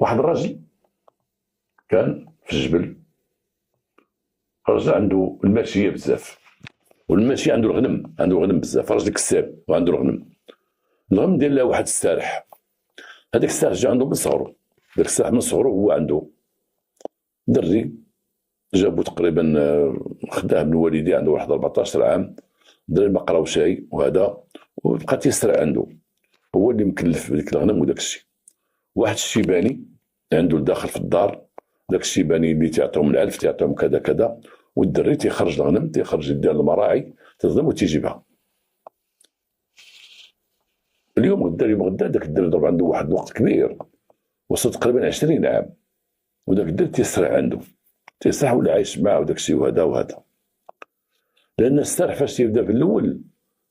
واحد الراجل كان في الجبل، راجل عنده الماشيه بزاف، والماشي عنده الغنم، عنده غنم بزاف، راجل كساب وعنده الغنم ديال له واحد السارح. هذاك السارح جا عنده من صغرو، ذاك السارح من صغرو هو عنده دري، جابو تقريبا خداه من والديه عنده واحد 14 عام، دري ما قراو شيء وهذا، وبقى تيسرع عنده، هو اللي مكلف بديك الغنم وداك الشيء. واحد الشيباني عنده داخل في الدار، داك الشيباني اللي تيعطيهم العلف تيعطيهم كذا كذا، والدري تيخرج الغنم، تيخرج يدير المراعي تظلم وتيجيبها. اليوم غدا داك الدري ضرب عنده واحد الوقت كبير، وصل تقريبا 20 عام، وداك الدري تيسرع عنده، تيسرع ولا عايش معاه وداك الشيء وهذا. لان السرح فاش تيبدا في الاول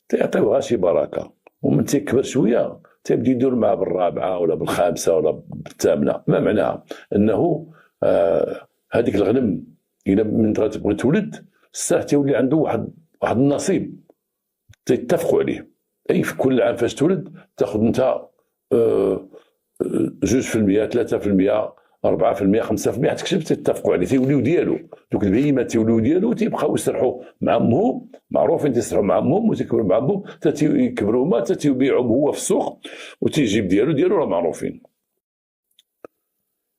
تيعطيوه غير شي بركه، ومن تيكبر شويه تيبدا يدور معاه بالرابعه ولا بالخامسه ولا بالثامنه. ما معناها؟ انه هذيك الغنم الى من تبغي تولد السرح تيولي عنده واحد النصيب تيتفقوا عليه. اي في كل عام فاش تولد تاخذ انت 2%، 3%، 4%، 5% تكتب تتفقوا عليه، تيوليو ديالو. دوك البهيمات تيوليو ديالو، تيبقاو يسرحوا مع امهم، معروفين تيسرحوا مع امهم وتيكبروا مع امهم، تيكبروا هما تيبيعهم هو في السوق وتيجيب ديالو راه معروفين.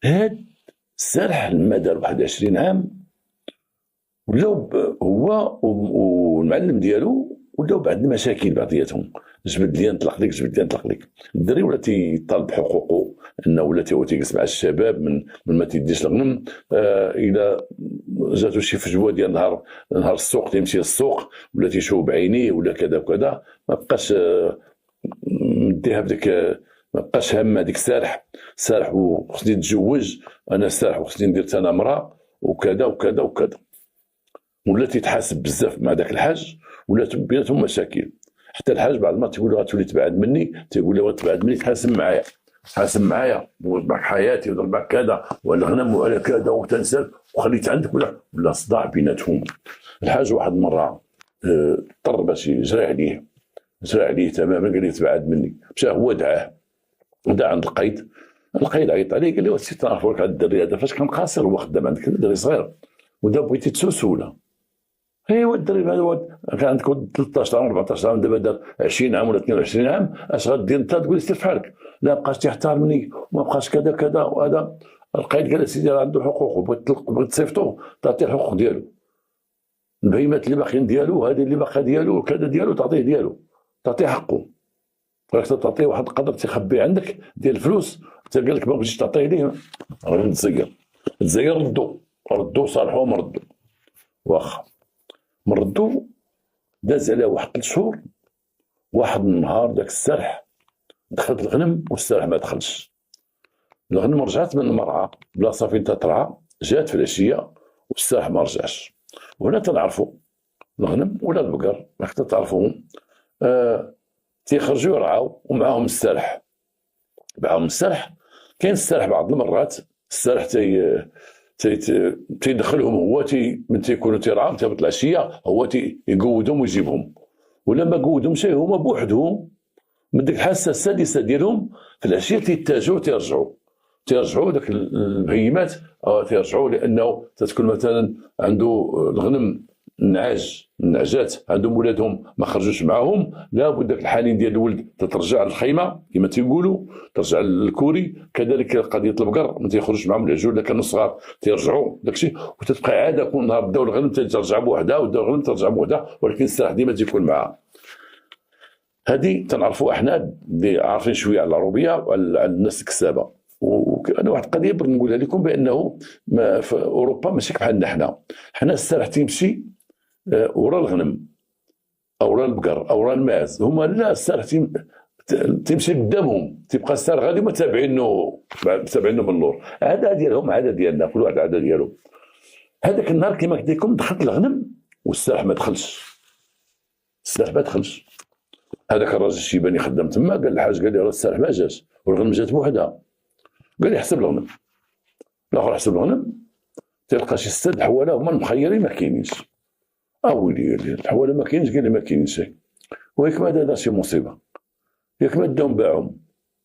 هاد السرح لما دار واحد 20 عام ولاو هو والمعلم ديالو ولاو بعد المشاكل بعضياتهم، جبد لي نطلق لك الدري ولا تيطالب حقوقه، انه ولا تيجلس مع الشباب من ما تيديش الغنم. الى جاتو شي فجوه ديال نهار السوق تيمشي للسوق ولا تيشوف بعينيه ولا كذا وكذا، ما بقاش مديها بديك، ما بقاش هام هذيك سارح وخصني نتزوج انا سارح وخصني ندير انا امراه وكذا وكذا وكذا، ولا تيتحاسب بزاف مع ذاك الحاج، ولا بيناتهم مشاكل. حتى الحاج بعد ما تيقول له غتولي تبعد مني، تيقول له تبعد مني تحاسب معايا وضربك حياتي وضربك كذا والغنم ولا كذا وتنسى وخليت عندك ولا صداع بيناتهم. الحاج واحد المره اضطر باش يجري عليه تماما، قال لي تبعد مني. مشى هو دعاه عند القيد عيط عليه قال له سي تعرفوا لك هذا الدري هذا فاش كان قاصر هو خدام عندك دري صغير ودابا بغيتي تسوسوله. ايوا الدري هذا كان عندك 13 عام 14 عام، دابا دار 20 عام ولا 22 عام، اش غدير انت تقول لي سير فحالك؟ لا بقاش تحترمني وما بقاش كذا وهذا. القايد قال سيدي راه عنده حقوق وبغيت تصيفطو تعطيه الحقوق ديالو، البهيمات اللي باقيين ديالو هذه اللي باقا ديالو كذا ديالو تعطيه حقه. راك تعطيه واحد القدر تخبي عندك ديال الفلوس، حتى قال لك ما بغيتيش تعطيه ليه راه تزير ردو صالحوهم ردو. واخا مردو داز عليه واحد 3 شهور، واحد النهار داك السرح دخلت الغنم والسرح ما دخلش. الغنم رجعت من المرعى بلاصه فين تترعى، جات في العشيه والسرح ما رجعش. وهنا تنعرفوا الغنم ولا البقر راك تعرفوهم تيخرجوا يرعاو ومعاهم السرح. كاين السرح بعض المرات السرح تيدخلهم هو من تيكونوا تيرعاو تهبط العشيه هو يقودهم ويجيبهم، ولا ما قودهمش هما بوحدهم من ديك الحاسه السادسه ديالهم في العشيه تيتاجوا تيرجعوا داك البهيمات تيرجعوا، لانه تتكون مثلا عنده الغنم النعجات عندهم ولادهم ما خرجوش معاهم، لابد داك الحنين ديال الولد تترجع للخيمه كما تيقولوا، ترجع للكوري. كذلك قضيه البقر ما تيخرجش معاهم العجول الا كانوا صغار تيرجعوا داكشي، وتتبقى عاده كل نهار بداو الغنم ترجع بوحدها وداو الغنم ترجع بوحدها، ولكن السلاح ديما تيكون معها. هذه تنعرفوا احنا اللي عارفين شويه على العربيه وعلى الناس الكسابه. وانا واحد القضيه بغيت نقولها لكم، بانه في اوروبا ماشي بحالنا حنا السلاح تيمشي ورا الغنم او ورا البقر او ورا الماعز، هما لا السارح تمشي قدامهم، تبقى السارح غادي ما تابعينه بالنور. عاده ديالهم عاده ديالنا، كل واحد عاده ديالو. هذاك النهار كما قلت لكم دخلت الغنم والسارح ما دخلش. هذاك الراجل الشيباني خدام تما قال الحاج قال لي راه السارح ما جاش والغنم جات بوحدها. قال لي حسب الغنم. الاخر حسب الغنم تلقى شي 6 حواله هما المخيرين ما كاينينش. ويلي الحواله ما كاينش، قال لي ما كاينش. وياك ما دار شي مصيبه، ياك ما داهم باعهم،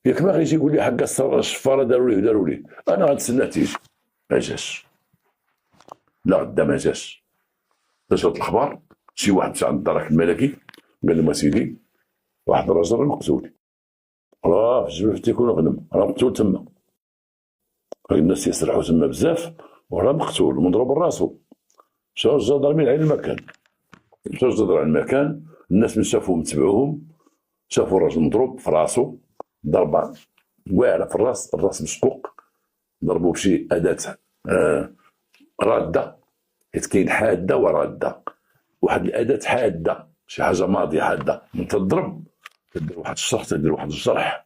ياك ما غيجي يقول لي حق الشفاره داروا ليه انا غنتسنى تيجي. ما جاش، لا غدا ما جاش. جات الاخبار شي واحد مشى عند الدرك الملكي قال لهم اسيدي واحد الرجل مقتول، راه في جبل تيكون غنم راه مقتول تما. الناس يسرحوا تما بزاف وراه مقتول ومضروب راسو. مشاو الجدرمين على المكان، مشاو الجدرمين على المكان، الناس من شافوهم تبعوهم، شافوا الراجل مضروب في راسو ضربه واعره في الراس مشقوق، ضربوه بشي اداه راده، حيت كاين حاده وراده. واحد الاداه حاده شي حاجه ماضيه حاده من تضرب تدير واحد الشرح تدير واحد الجرح.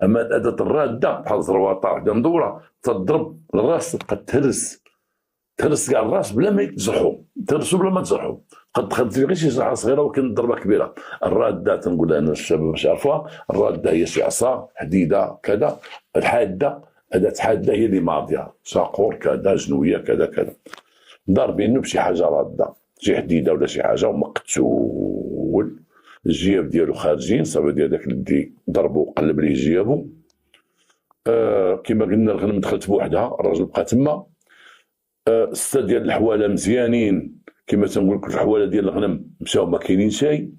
اما الاداه الراده بحال زرواطه وحده مدوره تضرب الراس تبقى تهرس كاع الراس بلا ما يتجرحوا، تهرسوا بلا ما تجرحوا. قد دخلت فيه غير شي جرحه صغيره ولكن ضربه كبيره. الراده تنقول انا الشباب باش يعرفوها، الراده هي شي عصا حديده كذا، الحاده اداه حاده هي اللي ماضيه، شاقور كذا جنويه كذا ضاربينه بشي حاجه راده شي حديده ولا شي حاجه ومقتول. الجياب ديالو خارجين، صافي ديال داك اللي ضربو قلب ليه جيابو. كما قلنا الغنم دخلت بوحدها، الراجل بقى تما. 6 ديال الحواله مزيانين كما تنقول لك، الحواله ديال الغنم مشاو ما كاينين شيء.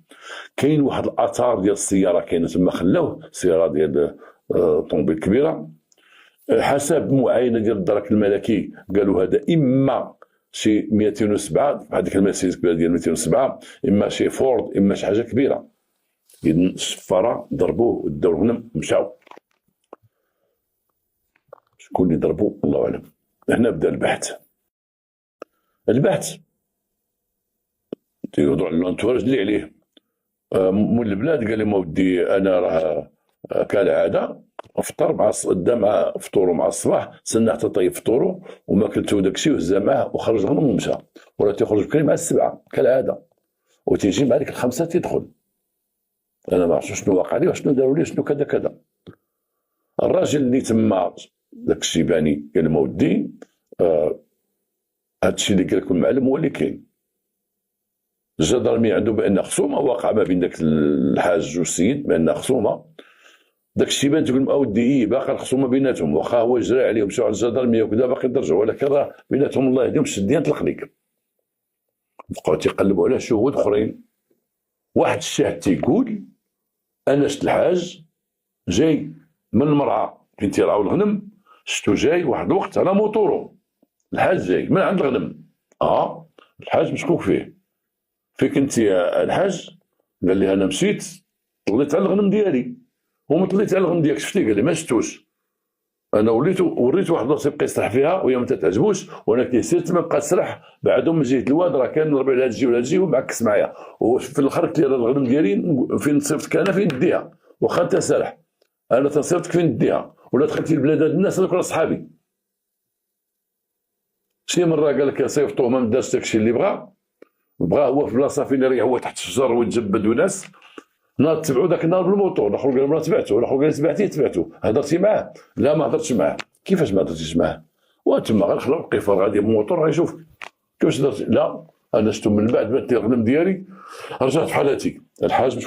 كاين واحد الاثار ديال السياره كاينه تما خلاوه، السياره ديال طوموبيل كبيره. حسب معاينه ديال الدرك الملكي قالوا هذا اما شي 207 هذيك المرسيدس الكبيره ديال 207، اما شي فورد، اما شي حاجه كبيره. اذا الشفاره ضربوه وداو الغنم مشاو. شكون اللي ضربوه الله اعلم. هنا بدا البحث تيوضع الانتواج اللي عليه. مول البلاد قال لهم ودي انا راه كالعاده افطر مع مع فطورو مع الصباح، سنى حتى طيب فطورو وما كلتو داكشي وهزا معاه وخرج غنم ومشى. ولا تيخرج بكري مع 7 كالعاده وتيجي مع ديك 5 تيدخل. انا ما عرفتش شنو واقع ليه وشنو داروا ليه شنو كذا. الراجل اللي تما داك الشيباني قال لهم ودي هادشي اللي قال لكم المعلم هو اللي كاين. الجدرمي عنده بان خصومه واقع ما بين داك الحاج والسيد، بان خصومه. داك الشيبان تقول اودي باقي الخصومه بيناتهم، واخا هو جرى عليهم مشاو على الجدرميه وكذا باقي يرجعوا، ولكن راه بيناتهم الله يهديهم شديان تلقليك. بقاو تيقلبوا على شهود اخرين. واحد الشاهد تيقول انا شفت الحاج جاي من المرعى فين تيرعاو الغنم، شفتو جاي واحد الوقت على موطورو. الحاج جاي من عند الغنم. الحاج مشكوك فيه. فيك انت يا الحاج؟ قال لي انا مشيت طليت على الغنم ديالي. هو طليت على الغنم ديالك شفتي؟ قال لي ما شفتوش. انا وريت واحد البلاصه يبقى يسرح فيها وهي ما تتعجبوش، وانا كيسير تما بقى تسرح بعدهم من جهه الواد راه كان نضرب على هادشي ولا هادشي ومعكس معايا. وفي الاخر قلت لي الغنم ديالي فين صيفطك انا فين نديها، واخا انت سارح انا تصيفطك فين نديها، ولا دخلتي لبلاد هاد الناس هذوك راه صحابي. شي مره قال لك صيفطوه ما دارش داكشي اللي بغا هو في بلاصه فين يريح هو تحت الشجر ويتجبد وناس. ناض تبعو ذاك النهار بالموطور، الاخر قال ما تبعته، الاخر قال تبعته. هضرتي معاه؟ لا ما هضرتش معاه. كيفاش ما هضرتيش معاه؟ وتما غير خلو القفار غادي بالموطور غيشوف. كيفاش هضرتي؟ لا انا شفتو من بعد بات لي الغنم ديالي رجعت في حالتي. الحاج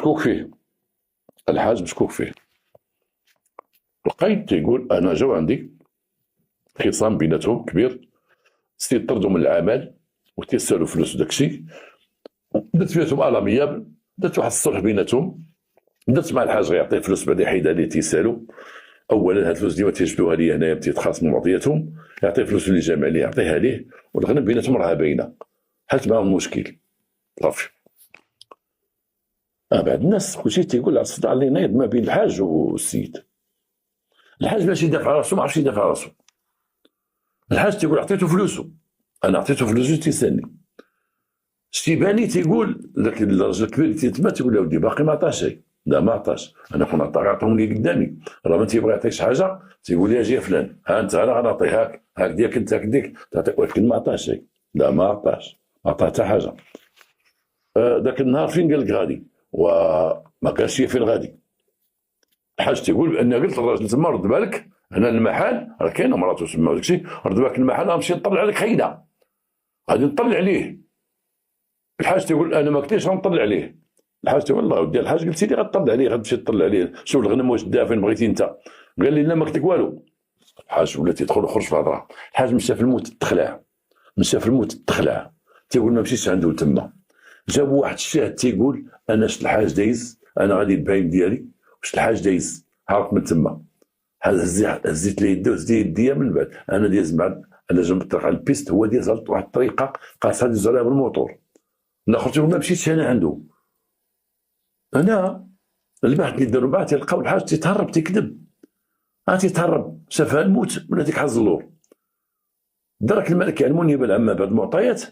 مشكوك فيه. القايد تيقول انا جاو عندي خصام بيناتهم كبير، تيطردوا من العمل وتيسالوا فلوس وداكشي. درت فيهم الامياب، درت واحد الصلح بيناتهم، درت مع الحاج غيعطيه فلوس بعد يحيد عليه تيسالوا. اولا هاد الفلوس ديما تيجبدوها ليه هنايا تيتخاصموا بعضياتهم، يعطيه فلوس اللي جامع عليه يعطيها ليه، والغنم بيناتهم راه باينه. حلت معاهم المشكل صافي. بعد الناس كلشي تيقول على الصداع اللي نايض ما بين الحاج والسيد. الحاج باش يدافع على راسو ما عرفش يدافع على راسو. الحاج تيقول عطيته فلوسه، انا عطيته فلوسه تيسالني. الشيباني تيقول ذاك الراجل الكبير اللي تيتما تيقول له ودي باقي ما عطاش شيء. لا ما عطاش، انا كون عطاهم لي قدامي، راه ما تيبغي يعطيك شي حاجه تيقول لي اجي فلان ها انت انا غنعطيها هاك ديالك انت ديك تعطيك، ولكن ما عطاش شيء. لا ما عطاش، ما عطاه حتى حاجه. ذاك النهار فين قال لك غادي وما كانش فين غادي. الحاج تيقول بان قلت للراجل تما رد بالك هنا المحل راه كاينه مراته تما وداكشي، رد بالك المحل غنمشي نطلع لك خيده غادي نطلع عليه. الحاج تيقول انا ما كنتش غنطلع عليه، الحاج والله ودي الحاج، قلت لي غطلع عليه، غتمشي تطلع عليه، شوف الغنم واش دا فين بغيتي انت. قال لي لا ما قلت لك والو. الحاج ولا تيدخل وخرج في الهضره. الحاج مشى في الموت تخلع، مشى في الموت تخلع، تيقول ما مشيتش عنده تما. جابوا واحد الشاهد تيقول انا شت الحاج دايز، انا غادي الباين ديالي شت الحاج دايز، هابط من تما، هزيت ليه يدو، هزيت يديا من بعد انا دايز بعد، انا جنب الطريق على البيست، هو دايز على واحد الطريقه قاصها ديز عليها بالموطور. الاخر تيقول ما مشيتش انا عنده. انا البحث اللي داروا بعد تلقاو الحاج تيتهرب تيكذب، تيتهرب، شافها الموت ولا تيحز اللور. درك الملك علموا النيابه العامه بعد المعطيات،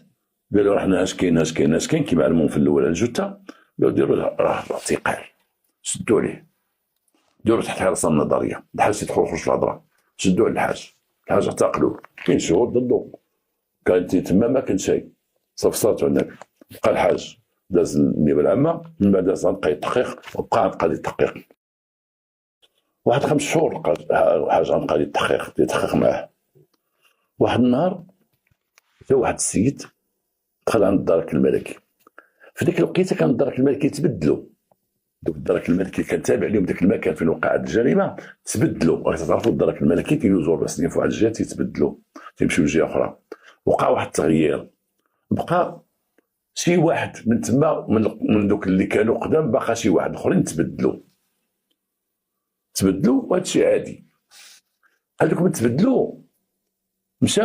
قالوا رحنا اش كاين اش كاين اش كاين كيما علموا في الاول الجثه، قالوا ديروا راه اعتقال، شدوا عليه، ديروا تحت حراسه النظريه، الحاج يدخل ويخرج في الهضره، شدوا على الحاج اعتقلوه، كاين شهود ضده، كان تما ما كان شيء، صفصاتوا هناك، بقى الحاج داز النيابه العامه، من بعد داز عن قضيه التحقيق، وبقى عن قضيه التحقيق واحد 5 شهور، الحاج عن قضيه التحقيق يتحقق معاه. واحد النهار جا واحد السيد دخل عند الدرك الملكي، في ديك الوقيته كان الدرك الملكي تبدلوا، دوك الدرك الملكي كان تابع لهم داك المكان فين وقعت الجريمه، تبدلوا، راك تعرفوا الدرك الملكي تيدوزوا 4 سنين في واحد الجهه تيتبدلوا، تيمشيو لجهه اخرى. وقع واحد التغيير، بقى شي واحد من تما من دوك اللي كانوا قدام، بقى شي واحد اخرين تبدلوا وهذا الشيء عادي. هذوك من تبدلوا مشى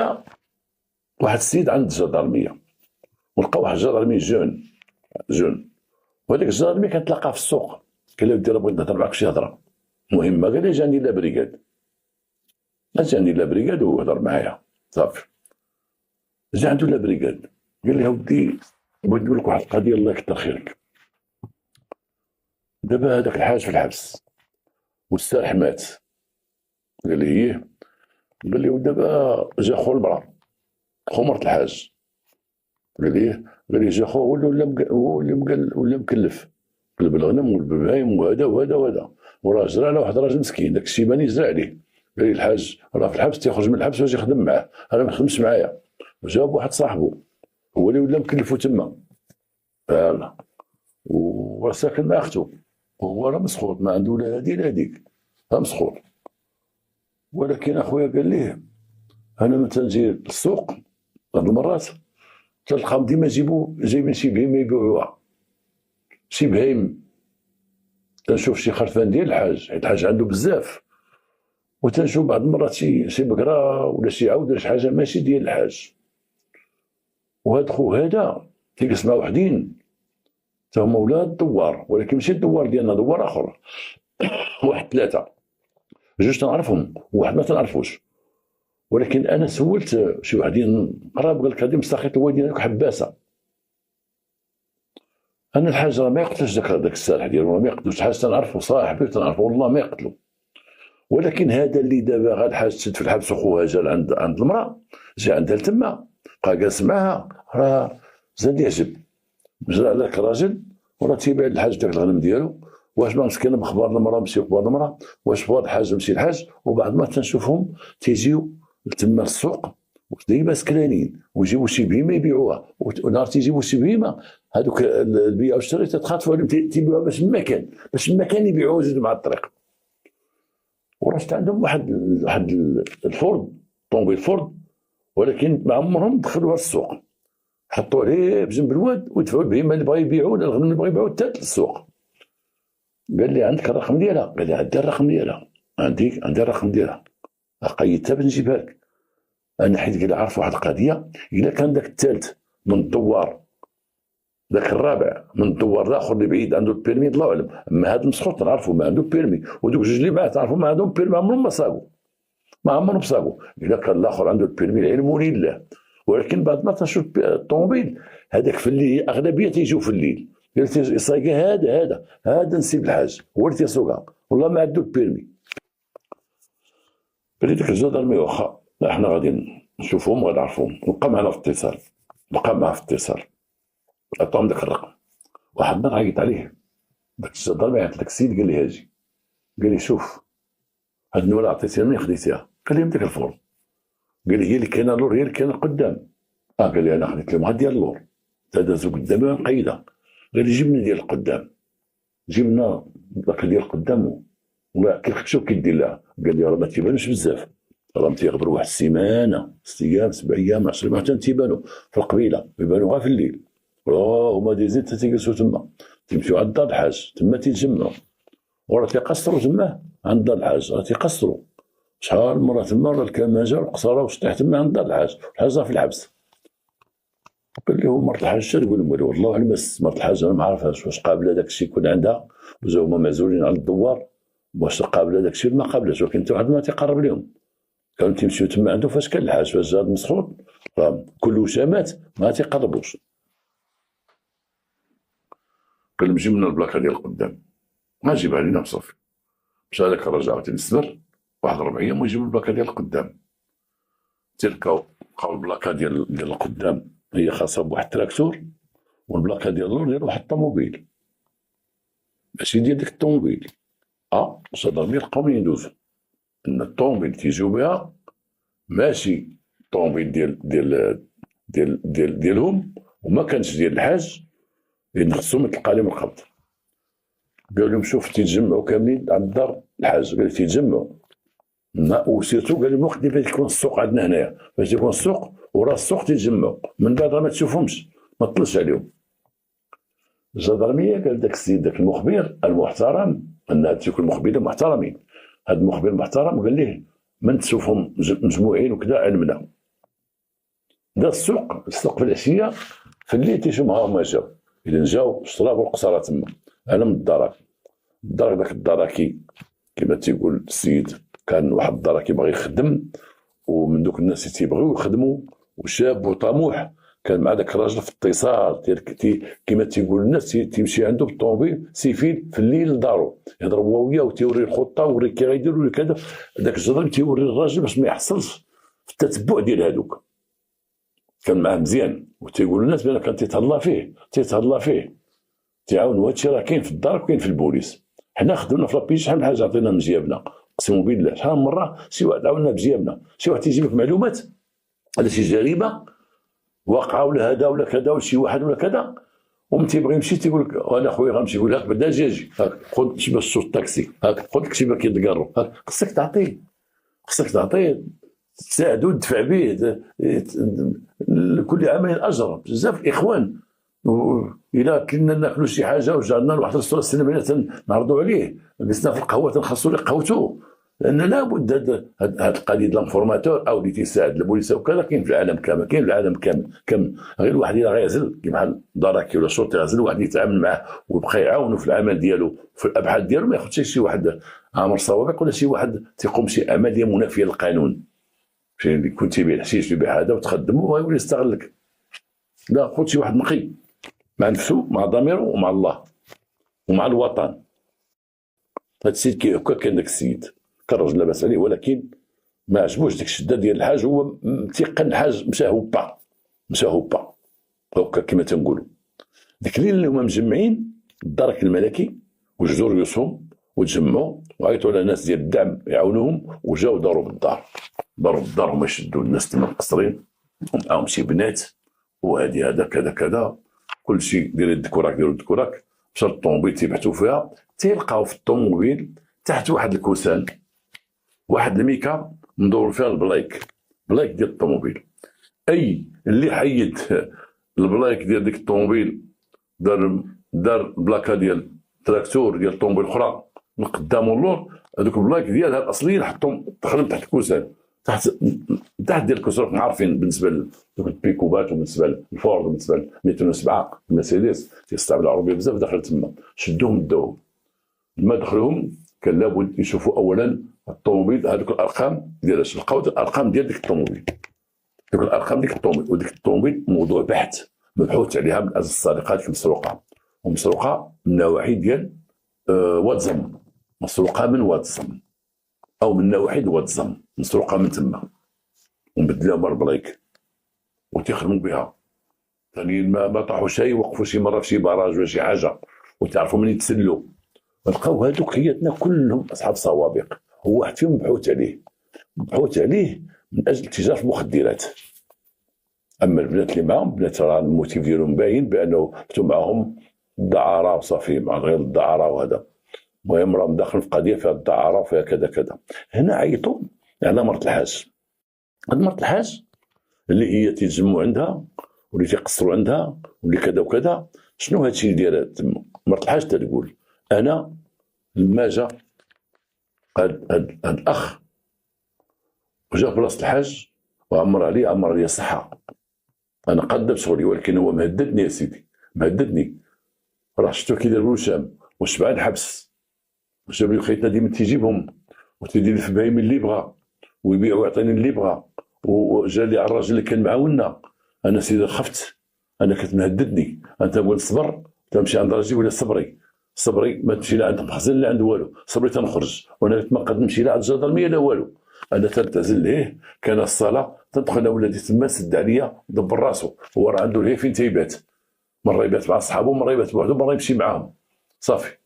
واحد السيد عند الجدرميه، ولقى واحد الجدرمي جون، وهذاك الجدرمي كنتلاقاه في السوق، قال له ودي راه بغيت نهضر معاك شي هضره مهمه. قال لي جاني لا بريكاد، جاني لا بريكاد وهضر معايا صافي. جا عنده لا بريكاد، قال لي ودي بغيت نقول لك واحد القضيه الله يكثر خيرك. دابا هذاك الحاج في الحبس والسارح مات. قال لي ايه؟ قال لي ودابا جا خو المراه، خو مرت الحاج. قال لي ايه؟ قال لي جا خو ولا مكلف، قلب الغنم والبهايم وهذا وهذا وهذا، وراه زرع على واحد الراجل مسكين، داك الشيباني زرع عليه. قال لي الحاج راه في الحبس، تيخرج من الحبس باش يخدم معاه، انا ما نخدمش معايا. وجاب واحد صاحبه هو اللي ولا مكلفو تما، فوالا، وراه ساكن مع اختو، وهو راه مسخوط، ما عنده لا هادي لا هاديك، راه مسخوط. ولكن اخويا قال ليه انا ملي تنجي للسوق بعض المرات تلقاهم ديما جايبين شي بهيمه يبيعوها، شي بهايم، تنشوف شي خرفان ديال الحاج، حيت الحاج عنده بزاف، وتنشوف بعض المرات شي بقره ولا شي عود ولا شي حاجه ماشي ديال الحاج. وهاد خو هذا تيجلس مع وحدين تا هما ولاد الدوار، ولكن ماشي الدوار ديالنا، دوار اخر، واحد 3 جوج تنعرفهم وواحد ما تنعرفوش. ولكن انا سولت شي وحدين قراب، قال لك هذه مستخيط الوالدين حباسه. انا الحاج راه ما يقتلش داك السارح ديالو، راه ما يقتلوش، حاج تنعرفو صاحبي تنعرفو والله ما يقتلو. ولكن هذا اللي دابا غا الحاج تشد في الحبس وخوها جا عند المراه، جا عندها لتما، بقى جالس معاها، راه زاد يعجب، جرى على ذاك الراجل وراه تيبيع الحاج داك الغنم ديالو. واش ما مسكين بخبار المراه مشي بخبار المراه، واش بخبار الحاج مشي الحاج. وبعض ما تنشوفهم تيجيو تما السوق ديما سكرانين ويجيبوا شي بهيمه يبيعوها، ونهار تيجيبوا شي بهيمه هذوك البيع والشراء تتخاطفوا عليهم تيبيعوها باش المكان يبيعوها زيد مع الطريق. وراه عندهم واحد الفورد، طوموبيل فورد، ولكن ما عمرهم دخلوها السوق، حطوا عليه بجنب الواد ودفعوا البهيمه اللي بغا يبيعوا ولا الغنم اللي بغا يبيعوا حتى للسوق. قال لي عندك الرقم ديالها؟ قال لي عندي الرقم ديالها، عندي الرقم ديالها، قيدتها باش نجيبها لك. انا حيت قال عارف واحد القضيه، الا كان داك الثالث من الدوار، داك الرابع من الدوار الاخر اللي بعيد عنده البيرمي الله اعلم، اما هذا المسخوط نعرفوا ما عنده بيرمي، ودوك جوج اللي معاه تعرفوا ما عندهم بيرمي، عمرهم ما عمرهم صاغوا. الا كان الاخر عنده البيرمي العلم لله. ولكن بعد ما تنشوف الطوموبيل هذاك في الليل اغلبيه تيجيو في الليل، قلت يصايق هذا نسيب الحاج هو اللي تيسوقها والله ما عنده البيرمي. قال لي ديك الجدرمي واخا احنا غادي نشوفهم وغنعرفوهم. وبقى معنا في اتصال، بقى معاه في اتصال، عطاهم داك الرقم. واحد النهار عيط عليه داك الجدرمي، عيط لك السيد قال لي هاجي، قال لي شوف هاد النمره عطيتيها منين خديتيها؟ قال لي من ديك الفور. قال لي هي اللي كاينه اللور، هي اللي كاينه قدام. قال لي انا خديت لهم هاد ديال اللور، دازو قدامي مقيده. غير جبنا ديال القدام، جبنا البلاكه ديال القدام، وما كيخشوا كيدير لها. قال لي راه ما تيبانوش بزاف، راه تيغبروا واحد السيمانه 6 ايام 7 ايام 10 ايام حتى تيبانوا في القبيله، يبانوا غير في الليل. هما ديزين حتى تيجلسوا تما، تيمشيو عند دار الحاج تما تيتجمعوا، وراه تيقصروا تما عند دار الحاج، راه تيقصروا شحال من مره تما، راه الكماجه والقصاره وشطيح تما عند دار الحاج، الحاج في الحبس. قال لي مرت الحاج شنو تقول لهم؟ والله اعلم، مرت الحاج انا ما عرفهاش واش قابله داك الشيء يكون عندها، وزاو هما معزولين على الدوار، واش قابله داك الشيء ما قابلش، ولكن حتى واحد ما تيقرب لهم. كانوا تيمشيو تما عنده فاش كان الحاج، فاش جا مسخوط كل وشامات ما تيقربوش. قال لهم جيب لنا البلاكه ديال القدام، ما جيبها لينا بصافي. مشى هذاك الراجل عاوتاني صبر واحد 4 ايام ويجيب البلاكه ديال القدام. تلقاو البلاكه ديال القدام هي خاصه بواحد التراكتور، والبلاكه ديال اللور ديال واحد الطوموبيل، ماشي ديال ديك الطوموبيل. صدامي لقاو من يدوزو ان الطوموبيل تيجيو بها ماشي الطوموبيل ديالهم، وما كانش ديال الحاج، لان خصهم يطلق عليهم القبض. قال لهم شوف تيتجمعوا كاملين عند دار الحاج، قال تيتجمعوا وسيرتو قال لهم وقت اللي يكون السوق عندنا هنايا، فاش يكون السوق وراء السوق تيتجمعوا، من بعد ما تشوفهمش ما تطلش عليهم. الجدرميه قال داك السيد داك المخبر المحترم، ان هاد تيكون مخبرين محترمين، هاد المخبر المحترم قال ليه من تشوفهم مجموعين وكذا علمنا. دا السوق في العشيه، في الليل تيشوف معاهم ما جاو، اذا جاو شراو القصاره تما على من الدراكي. داك الدراكي كما تيقول السيد، كان واحد الدراكي باغي يخدم، ومن دوك الناس اللي تيبغيو يخدموا، وشاب وطموح، كان مع داك الراجل في اتصال كما تيقول الناس، تيمشي عنده بالطوموبيل سيفيل في الليل لدارو، يضرب هو وياه وتيوري الخطه ويوري كي غيديروا له كذا. داك الجدران تيوري الراجل باش ما يحصلش في التتبع ديال هذوك. كان معاه مزيان، وتيقول الناس بان كان تيتهلا فيه تيعاون. وهذا الشيء راه كاين في الدار وكاين في البوليس. حنا خدمنا في لابيج شحال من حاجه عطينا من جيابنا، اقسم بالله شحال من مره شي واحد عاوننا بجيابنا، شي واحد تيجيب لك معلومات على شي جريمه واقعه ولا هذا ولا كذا ولا شي واحد ولا كذا، ومن تيبغي يمشي تيقول لك انا خويا غنمشي، يقول لك بدا جاجي هاك خذ شي باش تشوف الطاكسي، هاك خذ لك شي باش كيتقرب، هاك خصك تعطيه تساعدو تدفع به لكل عمل اجر. بزاف الاخوان الى كنا ناكلوا شي حاجه وجعلنا لواحد الرسول السينما نعرضوا عليه، جلسنا في القهوه تنخصوا ليه قهوته، لان لابد هذا القضيه ديال الانفورماتور او اللي تيساعد البوليس وكذا كاين في العالم كامل، غير الواحد اللي غيعزل كيما دراكي ولا شرطي يعزل واحد يتعامل معاه ويبقى يعاونوا في العمل ديالو في الابحاث ديالو، ما ياخذش شي واحد عامر صوابق ولا شي واحد تيقوم شي عمليه منافيه للقانون، شي اللي كنت تبيع الحشيش يبيع هذا وتخدمه ويولي يستغلك. لا، خذ شي واحد نقي مع نفسه مع ضميره ومع الله ومع الوطن. هذا السيد كي هكا كان داك السيد كان راجل لاباس عليه، ولكن ما عجبوش ديك الشده ديال الحاج، هو تيقن الحاج مشى هوبا هكا كما تنقولوا. ديك الليله اللي هما مجمعين الدرك الملكي وجزور يوسهم وتجمعوا وعيطوا على ناس ديال الدعم يعاونوهم، وجاو داروا بالدار هما يشدوا الناس تما مقصرين ومعاهم شي بنات وهادي هذا كذا كذا كل شيء ديروا الدكوراك. مشى الطوموبيل تيبحثوا فيها، تيلقاو في الطوموبيل تحت واحد الكوسان واحد الميكا مدور فيها البلايك ديال الطوموبيل. اي اللي حيد البلايك ديال ديك الطوموبيل دار بلاكا ديال تراكتور ديال الطوموبيل اخرى من قدام واللور، هذوك البلايك ديالها الاصليين حطهم دخلهم تحت الكوسان، تحت ديال الكسور. عارفين بالنسبه لدوك البيكوبات وبالنسبه للفورد وبالنسبه ل 207 المرسيدس تيستعمل العربيه بزاف، دخل تما شدوهم داوهم. لما دخلوهم كان لابد يشوفوا اولا الطوموبيل، هذوك الارقام ديال لقاو الارقام ديال ديك الطوموبيل، وديك الطوموبيل موضوع بحث مبحوث عليها من اجل السرقات المسروقه، ومسروقه من نواحي ديال واتزم، مسروقه من واتزم او من نواحي واتزم، مسروقه من تما ومبدلها بالبلايك وتخدموا بها. ثاني ما طاحوا شيء، وقفوا شي مره في شي براج ولا شي حاجه وتعرفوا من يتسلوا، لقاو هذوك حياتنا كلهم اصحاب سوابق. هو واحد فيهم مبحوث عليه من اجل تجاره المخدرات. اما البنات اللي معاهم بنات راه الموتيف ديالهم باين بانه فتو معاهم الدعاره وصافي، مع غير الدعاره وهذا. المهم راهم داخل في قضيه فيها الدعاره وفيها كذا كذا. هنا عيطوا على مرت الحاج. هاد مرت الحاج اللي هي تيتجمعوا عندها واللي تيقصروا عندها واللي كذا وكذا. شنو هادشي اللي دايره تما؟ مرت الحاج تقول انا لما جا هاد الاخ وجا بلاصه الحاج وعمر علي الصحه، انا قدم شغلي، ولكن هو مهددني يا سيدي، مهددني. راه شفتو كي دار وشام وشبعان الحبس، وجاب لي خيتنا ديما تيجيبهم وتيدير في بهايم اللي بغا ويبيع ويعطيني اللي بغا. وجا لي على الراجل اللي كان معاوننا، انا سيدي خفت، انا كنت مهددني، انت تقول صبر، تمشي عند راجلي ولا صبري ما تمشي لا عند محزن لا عند والو، صبري تنخرج، وانا ما قد نمشي لا عند الجدرميه لا والو، انا تنتزل ليه. كان الصلاه تدخل ولادي تما سد عليا دبر راسو، هو راه عنده ليه فين تيبات، مره يبات مع صحابو، مره يبات بوحدو، مره يمشي معاهم، صافي.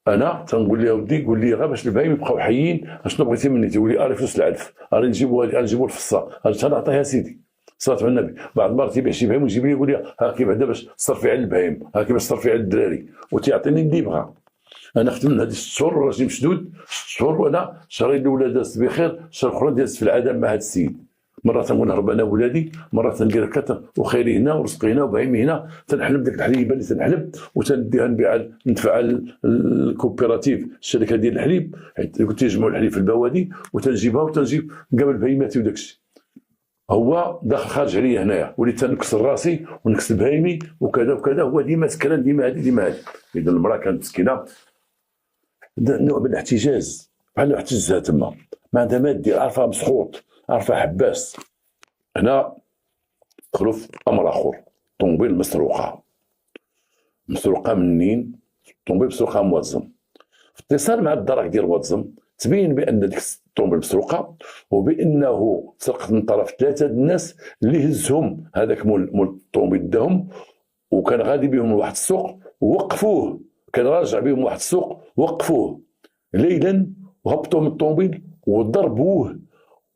انا تنقول لي ودي قول لي غير باش البهايم يبقاو حيين، اشنو بغيتي مني؟ تقول لي اري فلوس العلف، اري نجيبو الفصه، اري تنعطيها سيدي، صلاه على النبي. بعض المرات تيبيع شي بهايم ويجيب لي يقول لي ها كي بعدا باش تصرفي على البهايم، ها كي باش تصرفي على الدراري، وتيعطيني اللي بغا. انا خدمت من هذه 6 شهور راجل مشدود 6 شهور، وانا الشهرين الاولى دازت بخير، الشهر الاخرى دازت في العذاب مع هذا السيد. مره تنقول نهرب انا ولادي، مره تندير هكا وخيري هنا ورزقي هنا وبهيمي هنا، تنحلب ديك الحليبه اللي تنحلب وتنديها ندفع الكوبيراتيف الشركه ديال الحليب، حيت تيجمعوا الحليب في البوادي، وتنجيبها وتنجيب قبل بهيماتي وداك الشيء. هو داخل خارج عليا هنايا، وليت تنكسر راسي ونكسر بهيمي وكذا وكذا. هو ديما سكران، ديما هذه. اذا المراه كانت مسكينه، نوع من الاحتجاز، بحال احتجزها تما، ما عندها ما دير، عارفه مسخوط، عارفه حباس. هنا دخلوا في امر اخر، طوموبيل مسروقه منين؟ طوموبيل مسروقه موزم. في اتصال مع الدرك ديال موزم تبين بان ديك الطوموبيل مسروقه، وبانه سرقت من طرف 3 الناس اللي هزهم هذاك مول الطوموبيل داهم، وكان غادي بهم لواحد السوق ووقفوه، كان راجع بهم واحد السوق وقفوه ليلا وهبطوا من الطوموبيل وضربوه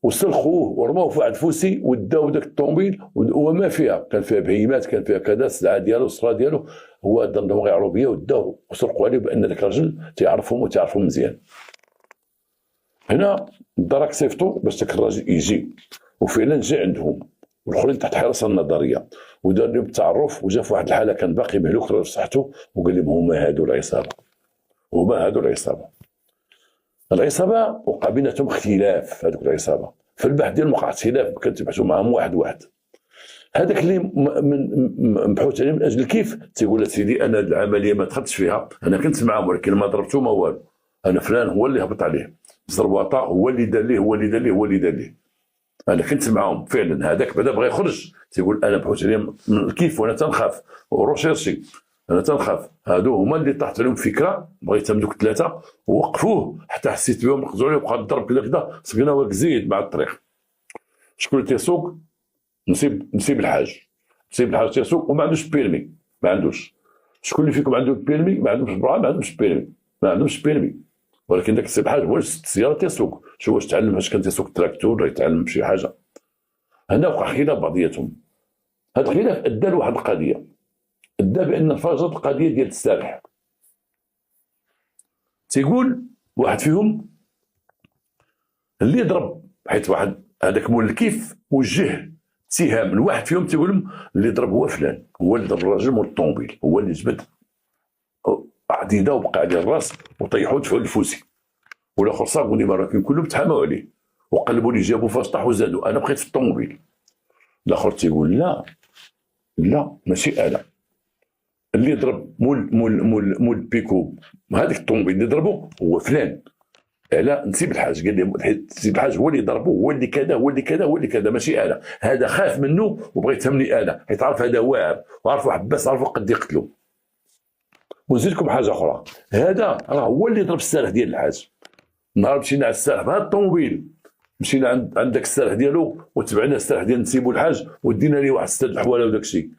وسلخوه ورموه في واحد فوسي وداو داك الطوموبيل وما فيها، كان فيها بهيمات، كان فيها كذا، السلعه ديالو الصرا ديالو. هو ظنهم غيعرفوا بيا وداو وسرقوا عليه بان داك الراجل تيعرفهم مزيان. هنا الدرك صيفطوا باش داك الراجل يجي، وفعلا جا عندهم، والاخرين تحت حراسه النظريه، ودار لهم التعرف، وجا في واحد الحاله كان باقي مهلوك في صحته، وقال لهم هما هادو العصابه. العصابه وقع بيناتهم اختلاف، هذوك العصابه في البحث ديالهم وقع اختلاف، كتبحثوا معهم واحد. هذاك اللي مبحوث عليه من اجل كيف تيقول سيدي انا العمليه ما دخلتش فيها، انا كنت معاهم ولكن ما ضربته ما والو، انا فلان هو اللي هبط عليه زرواطه، هو اللي دار ليه، انا كنت معاهم فعلا. هذاك بعدا بغى يخرج تيقول انا بحوث عليهم من الكيف، وانا تنخاف وروشيرشي، انا تنخاف. هادو هما اللي طاحت عليهم فكره، بغيتهم دوك 3 ووقفوه حتى حسيت بهم ركزوا عليه وبقى الضرب كذا سقنا وكزيد مع الطريق. شكون اللي تيسوق؟ نسيب الحاج تيسوق وما عندوش بيرمي، ما عندوش. شكون اللي فيكم عنده بيرمي؟ ما عندهمش بيرمي، ولكن داك السي الحاج هو السياره تيسوق، شو واش تعلم، واش كان تيسوق تراكتور ولا يتعلم شي حاجه. هنا وقع خلاف بعضياتهم. هذا الخلاف ادى لواحد القضيه، ادى بان انفجرت القضيه ديال السارح. تيقول واحد فيهم اللي ضرب، حيت واحد هذاك مول الكيف وجه اتهام لواحد فيهم، تيقول لهم اللي ضرب هو فلان، هو اللي ضرب الراجل مول الطوموبيل، هو اللي جبد عديده وبقى عليه الراس وطيحوا دفعوا الفوسي. والاخر صابوا لي مراكن كلهم تحاموا عليه وقلبوا لي، جابوا فاش طاح وزادوا، انا بقيت في الطوموبيل. الاخر تيقول لا ماشي انا اللي ضرب مول بيكو، هذيك الطوموبيل اللي ضربه هو فلان. لا نسيب الحاج، قال لي نسيب الحاج هو اللي ضربه، هو اللي كذا ماشي انا. هذا خاف منه وبغى يتهمني انا، حيت عارف هذا واعر وعرفوا حباس، عرفوا قد يقتلوا. ونزيد لكم حاجه اخرى، هذا راه هو اللي ضرب السارح ديال الحاج. نهار مشينا على السارح بهذا الطوموبيل، مشينا عند داك السارح ديالو وتبعنا السارح ديال نسيبو الحاج ودينا ليه واحد 6 الحواله وداك الشيء.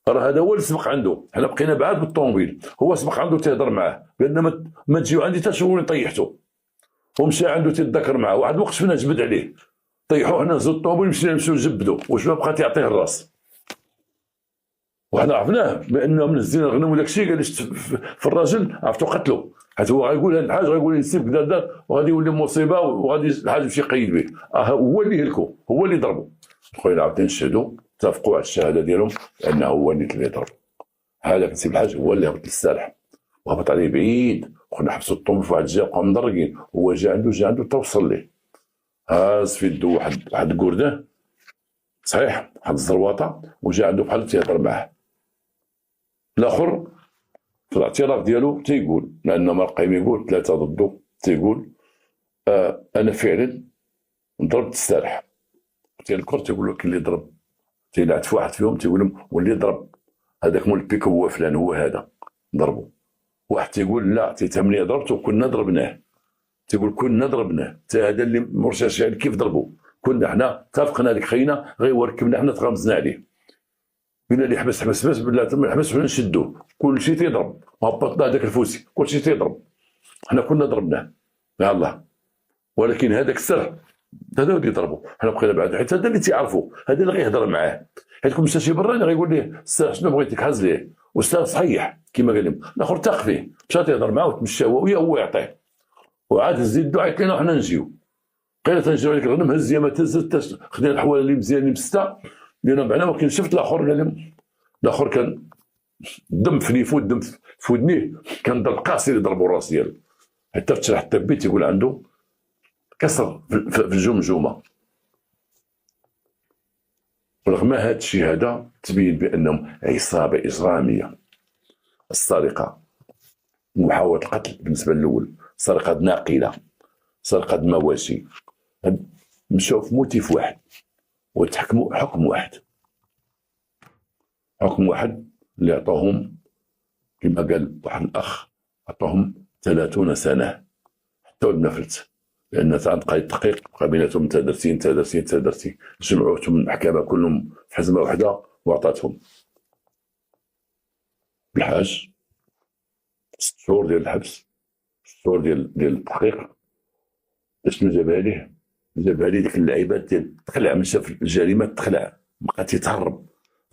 راه هذا هو اللي سبق عنده، حنا بقينا بعاد بالطوموبيل، هو سبق عنده تيهضر معاه، قال لنا ما تجيو عندي تشوفوني طيحته، ومشى عنده تيتذكر معاه. واحد الوقت شفنا جبد عليه، طيحوه، هنا نزلوا الطوموبيل مشينا نمشيو نجبدو، واش ما بقى تيعطيه الراس. وحنا عرفناه بانه منزلين الغنم وداك الشيء، قال في الراجل عرفتو قتلو، حيت هو غايقول هذا الحاج، غايقول يسيب كذا دار وغادي يولي مصيبه وغادي الحاج يمشي يقيد به. هو اللي هلكو، هو اللي ضربو. خويا عاوتاني نشهدوا اتفقوا على الشهاده ديالهم انه هو اللي ضرب. هذاك نسيب الحاج هو اللي هبط للسارح وهبط عليه بعيد، وكنا حبسوا الطوموب في واحد الجهه بقاو مدرقين. هو جا عنده توصل ليه، هاز في يدو واحد الكردان صحيح، واحد الزرواطه، وجا عنده بحال تيهضر معاه. الاخر في الاعتراف ديالو تيقول، لان مرقيم يقول 3 ضده، تيقول انا فعلا ضربت السارح. تيذكر تيقول له كاين اللي ضرب، تيلعب في واحد فيهم تيقول لهم واللي ضرب هذاك مول البيك هو فلان، هو هذا ضربه. واحد تيقول لا تيتهمني ضربته وكنا ضربناه، تيقول كنا ضربناه، حتى هذا اللي مرشش على كيف ضربوا، كنا حنا اتفقنا هذيك خينا غير وركبنا حنا تغمزنا عليه، قلنا لي حبس بس بلا ما نحبس ولا نشدوه، كل شيء تيضرب، هبطنا هذاك الفوسي كل شيء تيضرب، حنا كنا ضربناه يا الله. ولكن هذاك السر هذا اللي ضربوا، حنا بقينا بعد، حيت هذا اللي تيعرفوا، هذا اللي غيهضر معاه. حيت كون مشى شي برا غيقول ليه استاذ شنو بغيتك حاز ليه، واستاذ صحيح كما قال لهم. الاخر تاق فيه، مشى تيهضر معاه وتمشى هو يعطيه، وعاد هز يدو عيط لينا وحنا نجيو. بقينا تنجيو عليك الغنم، هز ما تهز، خدينا الحواله اللي مزيانين مسته لينا معنا. ولكن شفت الاخر قال لهم، الاخر كان الدم في ليفو، الدم في ودنيه، كان ضرب قاسي اللي ضربوا الراس ديالو، حتى في الشرح الطبي تيقول عنده كسر في الجمجمه. رغم هذا الشيء هذا تبين بانهم عصابه اجراميه. السرقه، محاوله القتل بالنسبه للاول، سرقه ناقله، سرقه مواشي، مشاو في موتيف واحد وتحكموا حكم واحد، حكم واحد اللي عطاهم كما قال واحد الاخ، عطاهم 30 سنه حتى ولد نفلت، لان عند قايد التحقيق قبيلتهم انت درتي جمعوهم المحكمه كلهم في حزمه واحده وعطاتهم الحاج 6 شهور ديال الحبس، 6 شهور ديال التحقيق. شنو جابها ليه؟ جابها ليه ديك اللعيبات ديال تخلع، من شاف الجريمه تخلع، بقى تيتهرب،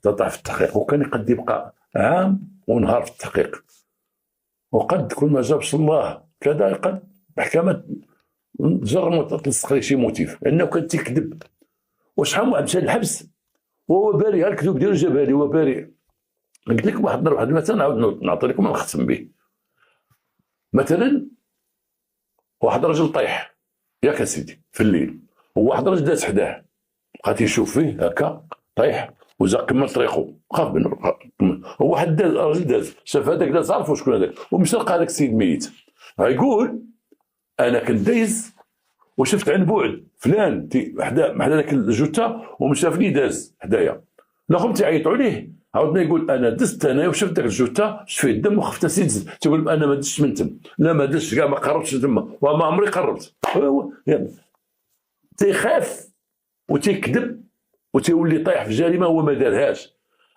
تطلع في التحقيق، وكان قد يبقى عام ونهار في التحقيق، وقد كل ما جابش الله كذا قد محكمه جرم وتلصق ليه شي موتيف لانه كان تيكذب. وشحال من واحد مشى للحبس وهو باري، الكذوب ديالو جابها لي هو باري. قلت لكم واحد المثال نعاود نعطي لكم ونختم به. مثلا واحد رجل طيح ياك سيدي في الليل، وواحد رجل داز حداه، بقى تيشوف فيه هكا طيح وجا كمل طريقه، خاف منه هو واحد داز، راجل داز شاف هذاك داز، عرفوا شكون هذاك، ومشى لقى هذاك السيد ميت. غايقول انا كنت دايز وشفت عن بعد فلان حدا ذاك الجثه ومشافني داز حدايا. الاخر تيعيطوا عليه، عاودنا يقول انا دزت انايا وشفت ذاك الجثه، شفت فيه الدم وخفت نسيت، تيقول انا ما دزتش من تم، لا ما دزتش كاع، ما قربتش تما وما عمري قربت. يعني تيخاف وتيكذب وتيولي طايح في جريمه هو ما دارهاش،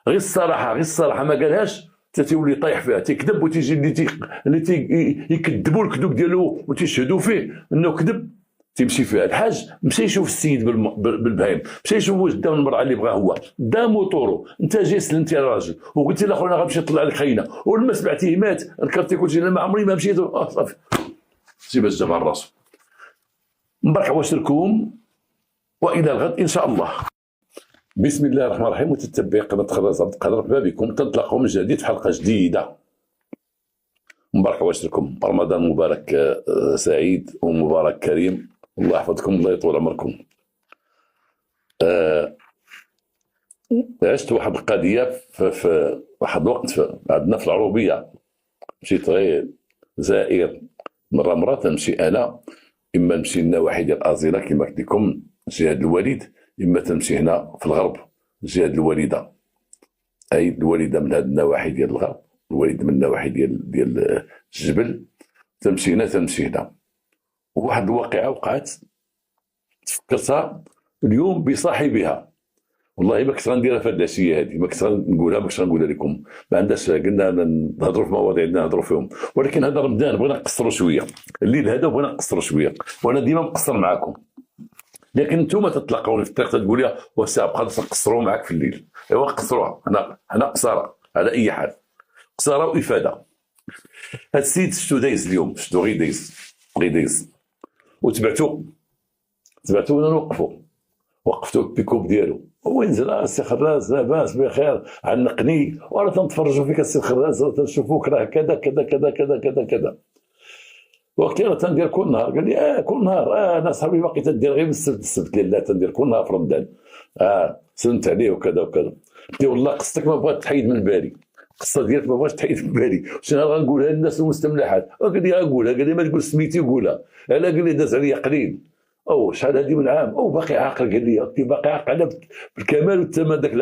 غير الصراحه ما قالهاش، تيولي طايح فيها، تيكذب وتيجي اللي يكذبوا الكذوب ديالو وتيشهدوا فيه انه كذب، تيمشي فيها. الحاج مشى يشوف السيد بالبهيم، مشى يشوف واش دا المراه اللي بغا هو، دا موطورو، انت جاي سلمتي على الراجل وقلتي لاخر انا غنمشي نطلع لك خينا، ولما سمعتيه مات انكرتي قلتي انا ما عمري ما مشيت، صافي سي باش جاب راسو. مبارك عواشركم والى الغد ان شاء الله. بسم الله الرحمن الرحيم. متتبعي قناه خلاص قدر بكم، تنطلقوا من جديد في حلقه جديده. مبارك عواشركم، رمضان مبارك سعيد ومبارك كريم، الله يحفظكم الله يطول عمركم. عشت واحد القضيه في واحد الوقت عندنا في العروبيه، مشيت غير زائر، مره تمشي انا، اما نمشي للنواحي ديال ازيله كما قلت لكم جهه الوالد، اما تمشي هنا في الغرب جهه الوالده، اي الوالده من هذه النواحي ديال الغرب، الوالد من النواحي ديال الجبل، تمشي هنا. وواحد الواقعه وقعت تفكرتها اليوم بصاحبها، والله ما كنت غنديرها في هذه العشيه هذه، ما كنت غنقولها لكم، ما عندهاش، قلنا نهضروا في مواضيع نهضروا فيهم، ولكن هذا رمضان بغينا نقصروا شويه، الليل هذا بغينا نقصروا شويه، وانا ديما مقصر معكم، لكن انتم تتلقوني في الطريق تقول لي وسا بقى نقصروا معك في الليل، ايوا قصروها. حنا قصاره على اي حال، قصاره وافاده. هاد السيد شفتو دايز اليوم، شفتو غير دايز وتبعتو انا وقفتو البيكوب ديالو، هو ينزل السي خراز لاباس بخير عنقني وراه تنتفرجوا فيك السي خراز تنشوفوك راه كذا كذا كذا كذا كذا كذا. وقتي راه تندير كل نهار، قال لي كل نهار انا صاحبي باقي تندير غير من السبت لا تندير كل نهار في رمضان. سلمت عليه وكذا وكذا. قلت له والله قصتك ما بغات تحيد من بالي، القصه ديالك ما بغاتش تحيد من بالي، شنو غنقولها للناس المستملحات؟ قال لي غنقولها، قال لي ما تقول سميتي وقولها. لا قال لي داز عليا قليل شحال هذه من عام باقي عاقل. قال لي قلت باقي عاقل على بالكمال والتمام. داك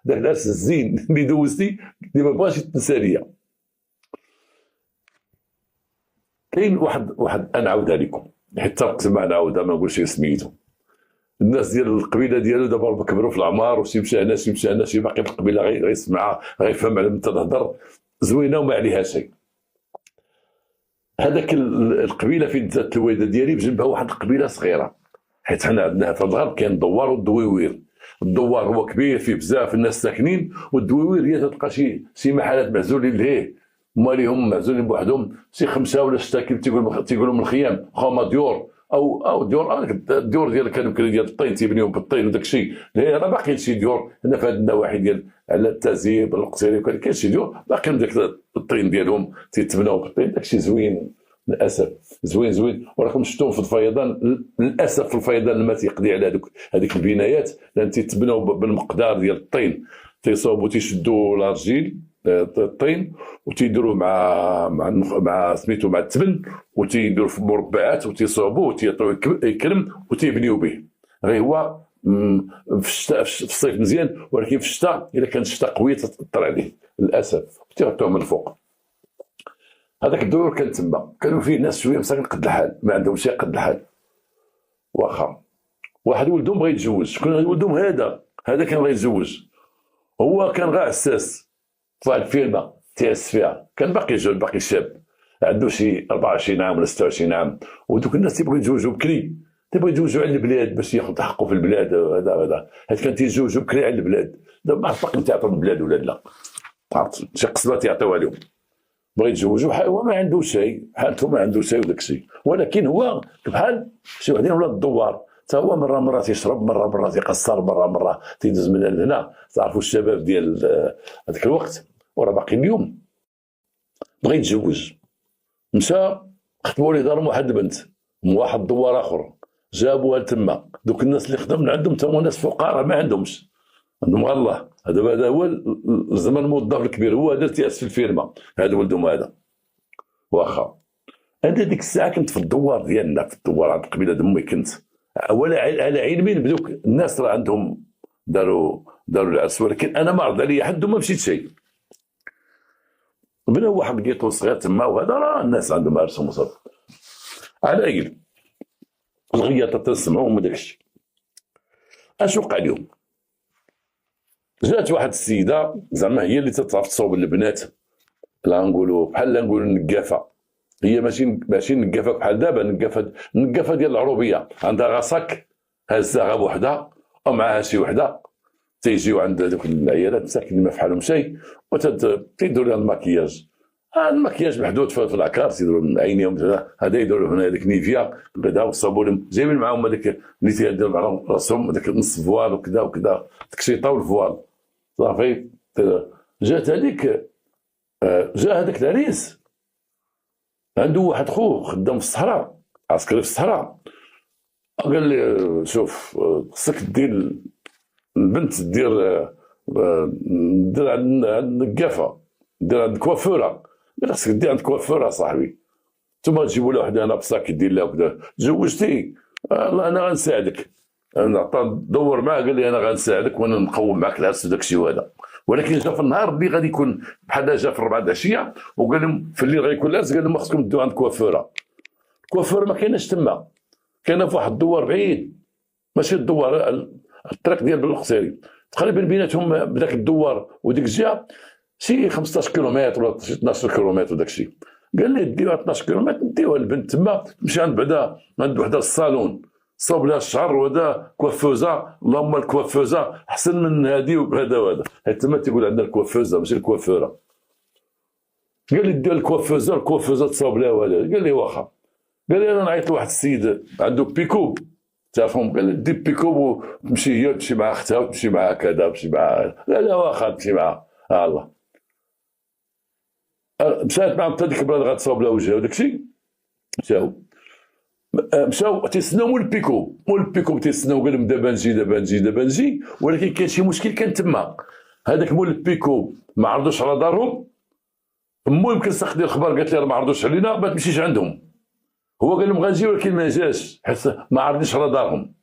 العرس الزين اللي دوزتي اللي ما بغاش يتنسى ليا. كاين واحد انا نعاودها لكم حتى نقسم نعاودها ما نقولش سميتو. الناس ديال القبيله ديالو دابا كبروا في العمر وشي مشى هنا شي باقي في القبيله غيسمعها غيفهم على متى تهضر زوينه وما عليها شيء. هذاك القبيله فين دازت الوالده ديالي بجنبها واحد القبيله صغيره، حيت حنا عندنا في الغرب كاين الدوار والدويوير. الدوار هو كبير فيه بزاف الناس ساكنين، والدويوير هي تلقى شي محلات معزولين ليه، هما اللي هم معزولين بوحدهم شي 5 ولا 6 كيف تيقولوا من الخيام هما ديور او الديور ديال كانوا ديال الطين تيبنيو بالطين وداك الشيء. راه باقيين شي ديور هنا في هذه النواحي ديال على التزيب القصيري كاين شي ديور باقيين داك الطين ديالهم تيتبناو بالطين. داك الشيء زوين للاسف، زوين وراكم شفتوهم في الفيضان. للاسف في الفيضان الماء تيقضي على هذيك البنايات لان تيتبناو بالمقدار ديال الطين، تيصاوبوا تيشدوا لارجيل الطين وتيديروه مع سميتو مع التبن وتيديروا في مربعات وتيصاوبوه وتيعطيوه يكرم وتيبنيو به. غير هو في الشتاء في الصيف مزيان، ولكن في الشتاء الا كانت الشتاء قويه تطر عليه للاسف وتيغطوه من الفوق. هذاك الدور كان تما كانوا فيه ناس شويه مساكن قد الحال ما عندهم شيء قد الحال. واخا واحد ولدهم بغى يتزوج، شكون ولدهم؟ هذا كان بغى يتزوج، هو كان غير عساس في واحد الفيرما تيعس فيها، كان باقي جون باقي شاب عنده شي 24 عام ولا 26 عام. ودوك الناس تيبغيو يتزوجوا بكري، تيبغيو يتزوجوا على البلاد باش ياخذ حقه في البلاد. هذا حيت كان تيتزوجوا بكري على البلاد. دابا ما عرفت باقي تعطيهم البلاد ولا لا، عرفت شي قصبه تيعطيوها لهم. بغى يتزوجوا هو ما عنده شيء، حالته ما عنده شيء وداك الشيء، ولكن هو بحال شي وحدين ولاد الدوار حتى هو مره تيشرب، مره تيقصر، مره تيدز من هنا. تعرفوا الشباب ديال هذاك الوقت وراه باقي اليوم. بغى يتزوج مشى خطبوا ليه دارهم واحد البنت من واحد الدوار اخر، جابوها لتما. دوك الناس اللي خدم عندهم تا هما ناس فقراء ما عندهمش، عندهم الله. هذا هو الزمن الموظف الكبير، هو هذا تيأس في الفيرما، هذا ولدهم هذا. واخا انا ديك الساعه كنت في الدوار ديالنا، في الدوار عند القبيله دمي كنت، ولا على علمين بدوك الناس راه عندهم داروا العرس، ولكن انا ما عرض عليا حد وما مشيت شيء. بنا واحد لقيتو صغير تما، وهذا راه الناس عندهم عرسهم وصافي. على اي الغياطه تنسمعوهم وداك الشيء. اش وقع اليوم؟ جات واحد السيده زعما هي اللي تتعرف تصوب البنات، لا نقولوا بحال نقولوا النقافه. هي ماشي نقافه بحال دابا، نقافه ديال العروبيه، عندها غاسك هازها غا بوحدها ومعها شي وحده تيجيو عند دوك العيالات مساكين ما فحالهم شيء وتيديروا لها الماكياج. الماكياج محدود في العكار، تيديروا عينيهم هذا يديروا هنا ديك نيفيا كذا وصابوا لهم، جايبين معاهم هذاك اللي تيديروا معاهم راسهم هذاك نص فوال وكذا تكشيطه والفوال صافي. جات هذيك جا هذاك العريس عنده واحد خوه خدام في الصحراء، عسكري في الصحراء. قال لي شوف خصك دير البنت دير عند النقافه، دير عند الكوافوره. قال خصك دير عند الكوافوره صاحبي، ثم تجيبوا له وحده انا بصاك دير لها وكذا. تزوجتي؟ الله انا غنساعدك. انا دور معاه قال لي انا غنساعدك وانا نقوم معك العرس وداك الشيء وهذا. ولكن جا في النهار اللي غادي يكون بحال جا في 4 العشيه وقال لهم في الليل غيكون العرس، قال لهم خصكم تدوا عند الكوافوره. الكوافوره ما كايناش تما، كاينه في واحد الدوار بعيد، ماشي الدوار الطريق ديال بالقصيري، تقريبا بيناتهم بداك الدوار وديك الجهه شي 15 كيلومتر ولا 12 كيلومتر وداك الشيء. قال لي ديوها 12 كيلومتر، ديوها البنت تما تمشي عند بعدا عند وحده الصالون، صوب لها الشعر وهذا كوافوزه، اللهم الكوافوزه احسن من هذه وهذا وهذا، حيت تما تيقول عندنا الكوافوزه ماشي الكوافوره. قال لي دير الكوافوزه تصاوب لها وهذا، قال لي واخا. قال لي انا نعيط لواحد السيد عنده بيكوب تعرفهم، قال لي دي بيكوب وتمشي هي تمشي مع اختها وتمشي مع كذا تمشي مع، لا واخا تمشي معها الله. مشات مع حتى ديك البلاد غتصاوب لها وجهها وداكشي. مشاو تيسناو مول البيكوب تيسناو، قال لهم دابا نجي، ولكن كان شي مشكل كان تما. هذاك مول البيكوب ما عرضوش على دارهم، المهم كنسخ ديال الخبر قالت لي ما عرضوش علينا ما تمشيش عندهم. هو قال لهم غنجي ولكن ما جاش حيت ما عرضنيش على دارهم.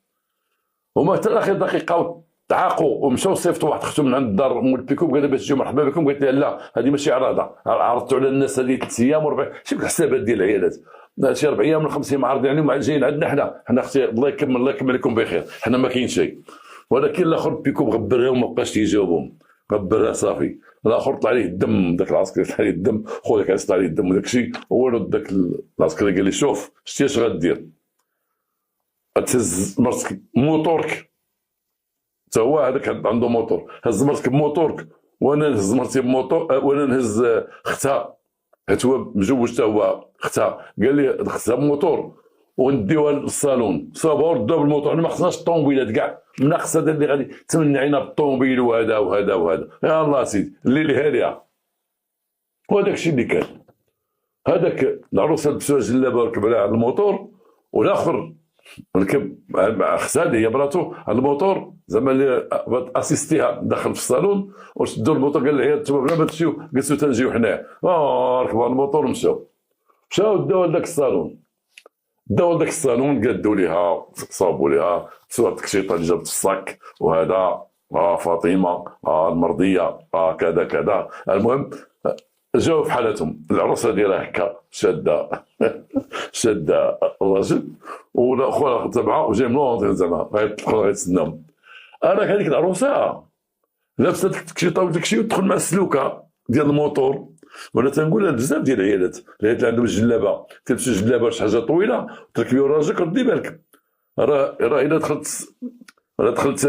هما حتى اخر دقيقه تعاقوا ومشاو صيفطوا واحد اختهم من عند الدار مول البيكوب، قال باش تجيو مرحبا بكم. قالت لي لا هذه ماشي عراضه، عرضتوا على الناس هذه 3 ايام و4 شوف الحسابات ديال العيالات، شي 4 ايام من 5 ايام عارضين عليهم جايين عندنا حنا اختي الله يكمل لكم بخير، حنا ما كاين شيء. ولكن الاخر بيكوب غبرها وما بقاش تيجاوبهم، غبرها صافي. الاخر طلع عليه الدم، داك العسكري طلع عليه الدم، خويا طلع عليه الدم وداك الشيء. هو داك العسكري قال لي شوف شتي اش غدير، تهز مرتك موتورك، حتى هو هذاك عنده موتور، هز مرتك بموتورك وانا نهز مرتي بموتور، وانا نهز اختها حيت هو مجوج حتى هو اختها. قال لي اختها بموتور ونديوها للصالون صافا وردوها بالموتور. انا ما خصناش الطوموبيلات كاع، مناقصه هذا اللي غادي تمنعينا بالطوموبيل وهذا وهذا وهذا. يا الله سيدي الليل هادئه. وهذاك الشيء اللي كان، هذاك العروسه لبسوها جلابه وركب عليها على الموتور، والاخر ركب مع اختها اللي هي براته على الموتور زعما اللي اسيستيها دخل في الصالون وشدوا الموتور. قال للعيال انتم بلا ما تمشيو جلسوا تنجيو حناه. ركبوا على الموتور ومشاو داو لذاك الصالون، قادوا ليها صابوا ليها صورة التكشيطه اللي جابت الصاك وهذا فاطمه المرضيه كذا. المهم جاو في حالتهم. العروسه ديالها هكا شاده الراجل والاخر تبعها وجاي من لوندن زعما غيتسناهم. انا هذيك العروسه لابسه التكشيطه وداك الشيء وتدخل مع السلوكه ديال الموتور. وانا تنقول بزاف ديال العيالات اللي عندهم الجلابه تلبسوا جلابه شي حاجه طويله تركبيو راجلك ردي بالك. راه الا دخلت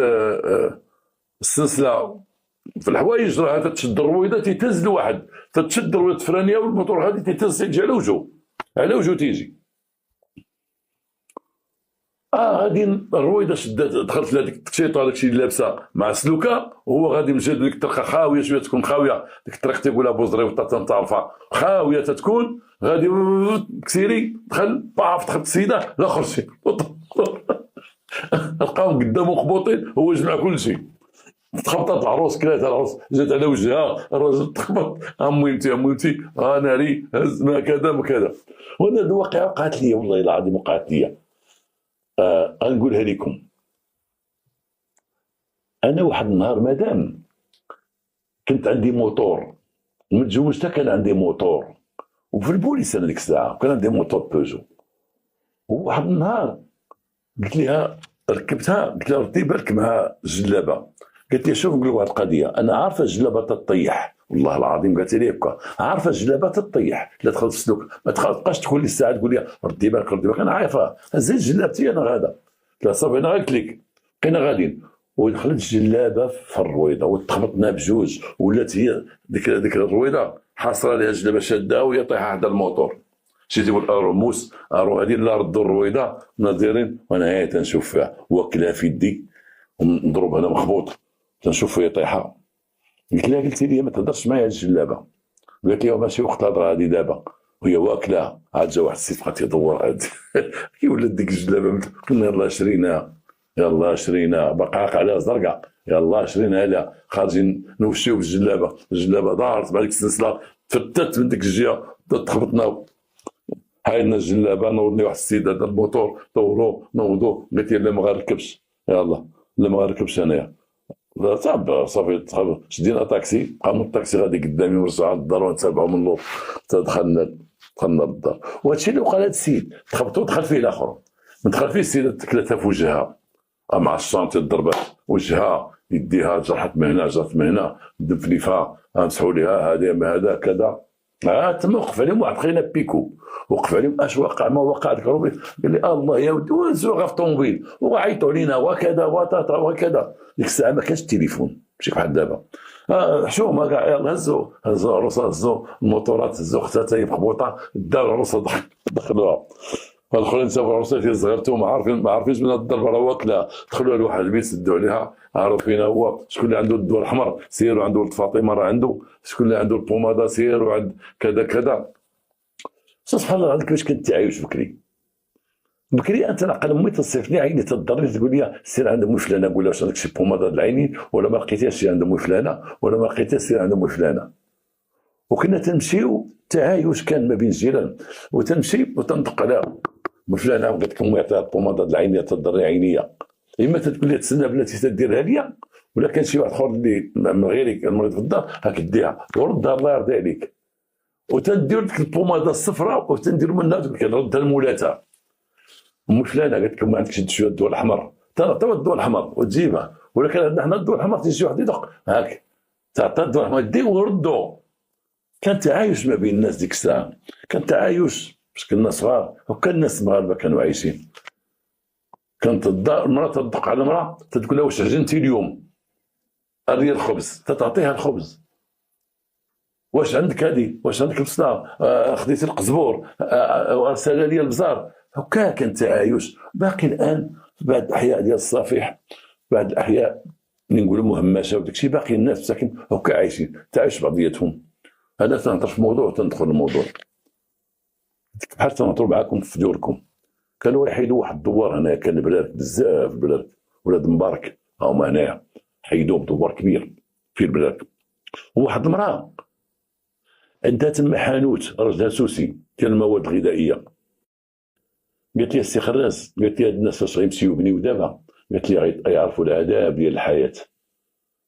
السلسله في الحوايج راه تتشد الرويضه تيتهز الواحد، تتشد الرويضه الفرانيه والموتور غادي تيتهز تيجي على وجهه تيجي. غادي الرويضه شدات دخلت لهذيك التكشيطه داكشي اللي لابسه مع السلوكه وهو غادي مشى ديك الطريقه خاويه شويه تكون خاويه، ديك الطريق تيقولها بوزري وتنطرفها خاويه تتكون غادي كسيري دخل دخلت السيده لا خرجتي لقاهم قدامه مخبوطين هو جمع كل شيء. تخبطت العروس كلاتها، العروس جات على وجهها، الراجل تخبط امويتي ناري هز ما كذا. وانا الواقعه وقعت لي والله العظيم وقعت لي. غنقولها لكم. انا واحد النهار مادام كنت عندي موتور متزوج حتى كان عندي موتور وفي البوليس انا ديك الساعه كان عندي موتور بيجو. وواحد النهار قلت لها ركبتها قلت لها ردي بالك مع الجلابه. قالت لي شوف نقول لك واحد القضيه، انا عارفه الجلابه تطيح والله العظيم قالت لي هكا عارفه الجلابه تطيح لا دخلت في السلوك ما تبقاش تقول لي الساعه تقول لي ردي بالك انا عارفه زيد جلابتي انا غادا. قلت لها صافي انا قلت لك بقينا غاديين ودخلت الجلابه في الرويضه وتخبطنا بجوج ولات هي ديك الرويضه حاصره عليها الجلابه شاده وهي طايحه حدا الموتور. شتي تقول رموس هادي لا ردوا الرويضه ناظرين وانا هي تنشوف فيها واكلها في يدي ونضرب انا مخبوط تنشوف فيها طايحه. قلت لي ما تهضرش معايا الجلابه. قالت لي ماشي وقت هضره هذه دابا وهي واكله. عاد جا واحد السيد بقى تيدور عاد كي ولات ديك الجلابه قلنا يلاه شريناها باقا عليها زرقاء يلاه شريناها لا خارجين نوشيو بالجلابه دارت مع ديك السلسله تفتت من ديك الجهه تخبطنا حيدنا الجلابه نوضني واحد السيد هذا الموتور نوضو قلت لا ما غنركبش يلاه لا ما غنركبش انايا صافي شدينا طاكسي قام الطاكسي غادي قدامي ورجع للدار ونتابعو من اللور حتى دخلنا للدار. وهادشي اللي وقع لهاد السيد تخبطو دخل فيه الاخر من دخل فيه السيده تكلتها في وجهها مع الشانطي ضربات وجهها يديها جرحت من هنا جات من هنا دم في ليفها مسحوا ليها هذا كذا تما وقف عليهم واحد خينا بيكو، وقف عليهم اش وقع ما وقع لك ربي. قال لي الله يا ودي ونزلوا غير في الطوموبيل وعيطوا علينا وكذا وطاطا وكذا. ديك الساعه ما كانش التليفون ماشي بحال دابا. حشومه كاع يلاه هزوا العروسه، هزوا الموطورات، هزوا اختها حتى هي مخبوطه، داو العروسه دخلوها. الاخرين سافروا العروسه ديال صغيرته ما عارفينش من الضربه راه واكله. دخلوا لواحد البيت سدوا عليها، عارف فين هو، شكون اللي عنده الدواء الاحمر سيروا عنده، ولد فاطمه راه عنده، شكون اللي عنده البوماده سيروا عند كذا كذا. سبحان الله كيفاش كنت تعايش بكري انت نعقل امي تصيفني عيني تضرني تقول لي سير عند مو فلانه، نقول لها واش عندك شي بوماده العينين ولا ما لقيتيهاش سير عند مو فلانه ولا ما لقيتيهاش سير عند مو فلانه. وكنا تنمشيو تعايش كان ما بين الجيران، وتنمشي وتنطق على مو فلانه قالت لك امي عطيها البوماده العينيه تضرني عينيا، اما تقول لي تسنى بلاتي تديرها ليا، ولا كان شي واحد اخر اللي من غيرك المريض في الدار هاك ديها وردها الله يرضي عليك. وتندير لك البوماده الصفراء وتندير منها كنردها لمولاتها. ام فلانه قالت لك ما عندكش شويه الضوء الاحمر، تعطيها الضوء الاحمر وتجيبها، ولكن عندنا حنا الضوء الاحمر تيجي واحد يدق هاك تعطي الضوء الاحمر دي وردو. كان تعايش ما بين الناس ديك الساعه، كان تعايش باش كنا صغار وكان الناس مغاربه كانوا عايشين. كانت المراه تدق على المراه تقول لها واش عجنتي اليوم؟ اري الخبز، تعطيها الخبز. واش عندك هذه؟ واش عندك البصله؟ خديتي القزبور؟ ارسل لي البزار. هكا كان تعايش باقي الان في بعض الاحياء ديال الصفيح، بعض الاحياء اللي نقولوا مهمشه وداك الشيء، باقي الناس مساكن هكا عايشين تعايش بعضياتهم. انا تنهضر في موضوع وتندخل الموضوع بحال تنهضر معاكم في ديوركم. كانوا يحيدوا واحد الدوار هنا، كان بلاد بزاف بلاد ولاد مبارك هما هنايا حيدوه دوار كبير في البلاد. وواحد المراه عندها تما حانوت رجلها سوسي ديال المواد الغذائيه. قالت لي السي خراز، قالت لي هاد الناس فاش غيمشيو يبنيو دابا، قالت لي يعرفوا العذاب ديال الحياه.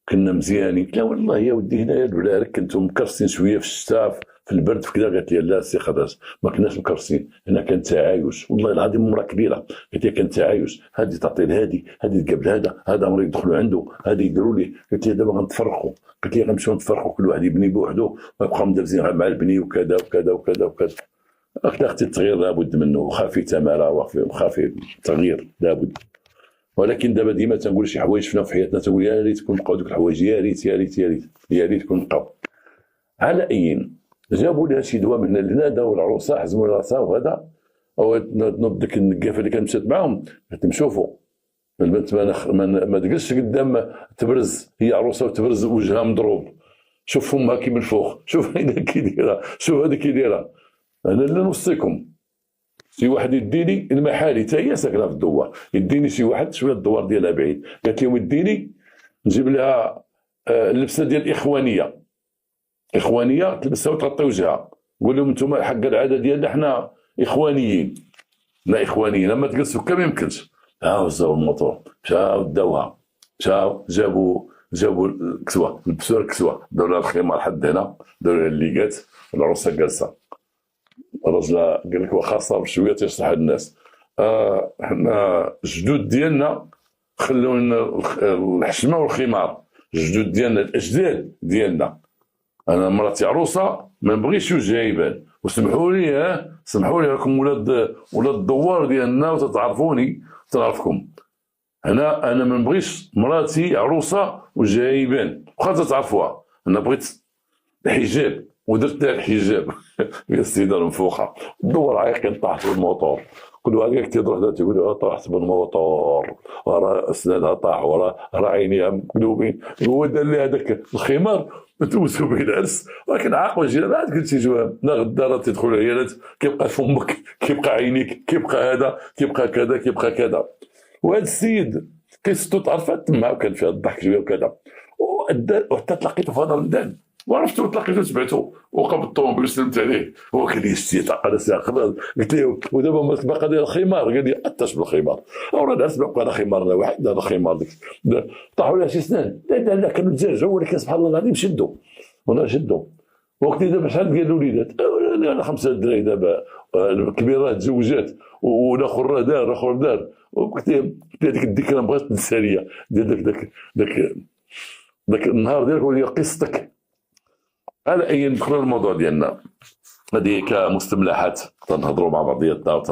كنا مزيانين. لا والله يا ودي هنايا البلاد كنتم مكرسين شويه في الشتاء في البرد في كذا. قالت لي لا السي خراز ما كناش مكرسين، هنا كان تعايش والله العظيم. مرة كبيره قالت لي كان تعايش، هذه تعطي لهادي، هذه تقابل هذا مريض يدخلوا عنده، هذه يديروا لي. قالت لي دابا غنتفرقوا، قالت لي غنمشيو نتفرقوا كل واحد يبني بوحدو ويبقاو مدابزين مع البني وكذا وكذا وكذا وكذا. اختي التغيير لابد منه، وخافي تماره وخافي التغيير لابد. ولكن دابا ديما تنقول شي حوايج شفنا في حياتنا تنقول يا ريت تكون بقاو دوك الحوايج، يا ريت يا ريت يا ريت يا ريت تكون بقاو. على اي جابوا لها شي دواء من هنا، داو العروسه حزموا راسها وهذا، او نوض ديك النقافه اللي كانت مشات معاهم. قلت لهم شوفوا البنت ما تجلسش قدام تبرز، هي عروسه وتبرز وجهها مضروب، شوف فمها كي من الفوق، شوف هنا كي دايره، شوف هذه كي دايره. انا لا نوصيكم شي واحد يديني المحالي حتى هي ساكنه في الدوار، يديني شي واحد شويه الدوار ديالها بعيد. قالت لهم يديني نجيب لها اللبسه ديال اخوانيه تلبسها وتغطي وجهها، نقول لهم انتم حق العاده ديالنا حنا اخوانيين. لا اخوانيين لما تجلسوا كما يمكنش. هزوا الموطور مشاو داوها، مشاو جابوا الكسوه، لبسوا الكسوه، داروا لها الخمار حد هنا، داروا لها الليقات، العروسه جالسه. الرجل قال لك واخا صار شويه تيشرح الناس. حنا الجدود ديالنا خلوا لنا الحشمه والخمار، الجدود ديالنا الاجداد ديالنا. انا مراتي عروسه ما نبغيش وجهها يبان، وسمحوا لي سمحوا لي راكم ولاد الدوار ديالنا وتتعرفوني وتعرفكم. انا ما نبغيش مراتي عروسه وجهها يبان، واخا تعرفوها. انا بغيت الحجاب ودرت لها الحجاب هي السيده المنفوخه. الدور عايق كان طاحت بالموطور، كل واحد كي تروح تقول طاحت بالموطور، ورا اسنانها طاح، ورا عينيها مقلوبين. هو دار لي هذاك الخمار توسو به العرس، ولكن عاقل جينا بعد قلت شي جواب لا غدا راه تدخل عيالات، كيبقى فمك، كيبقى عينيك، كيبقى هذا، كيبقى كذا، كيبقى كذا. وهذا السيد قصته تعرفت تما وكان فيها الضحك شويه وكذا، وحتى تلاقيته في هذا الميدان وعرفتو تلاقيتو تبعتو وقف بالطوموبيل سلمت عليه. هو قال لي السيد انا خلاص. قلت له ودابا باقي داير الخمار؟ قال لي اتاش بالخمار، او راه العرس بقى خمارنا واحد، هذا خمار طاحوا لها شي سنان. لا كانوا تزاجوا، ولكن سبحان الله العظيم شدوا ولا شدوا. وقتي دابا شحال ديال الوليدات؟ انا 5 دراري دابا، الكبيره تزوجات والاخر راه دار، الاخر دار. وقلت هذيك الذكرى بغيت ننسى ليا ديال داك النهار ديالك وهي قصتك. على اي ندخلوا الموضوع ديالنا هذه كمستملحات تنهضروا مع بعضياتنا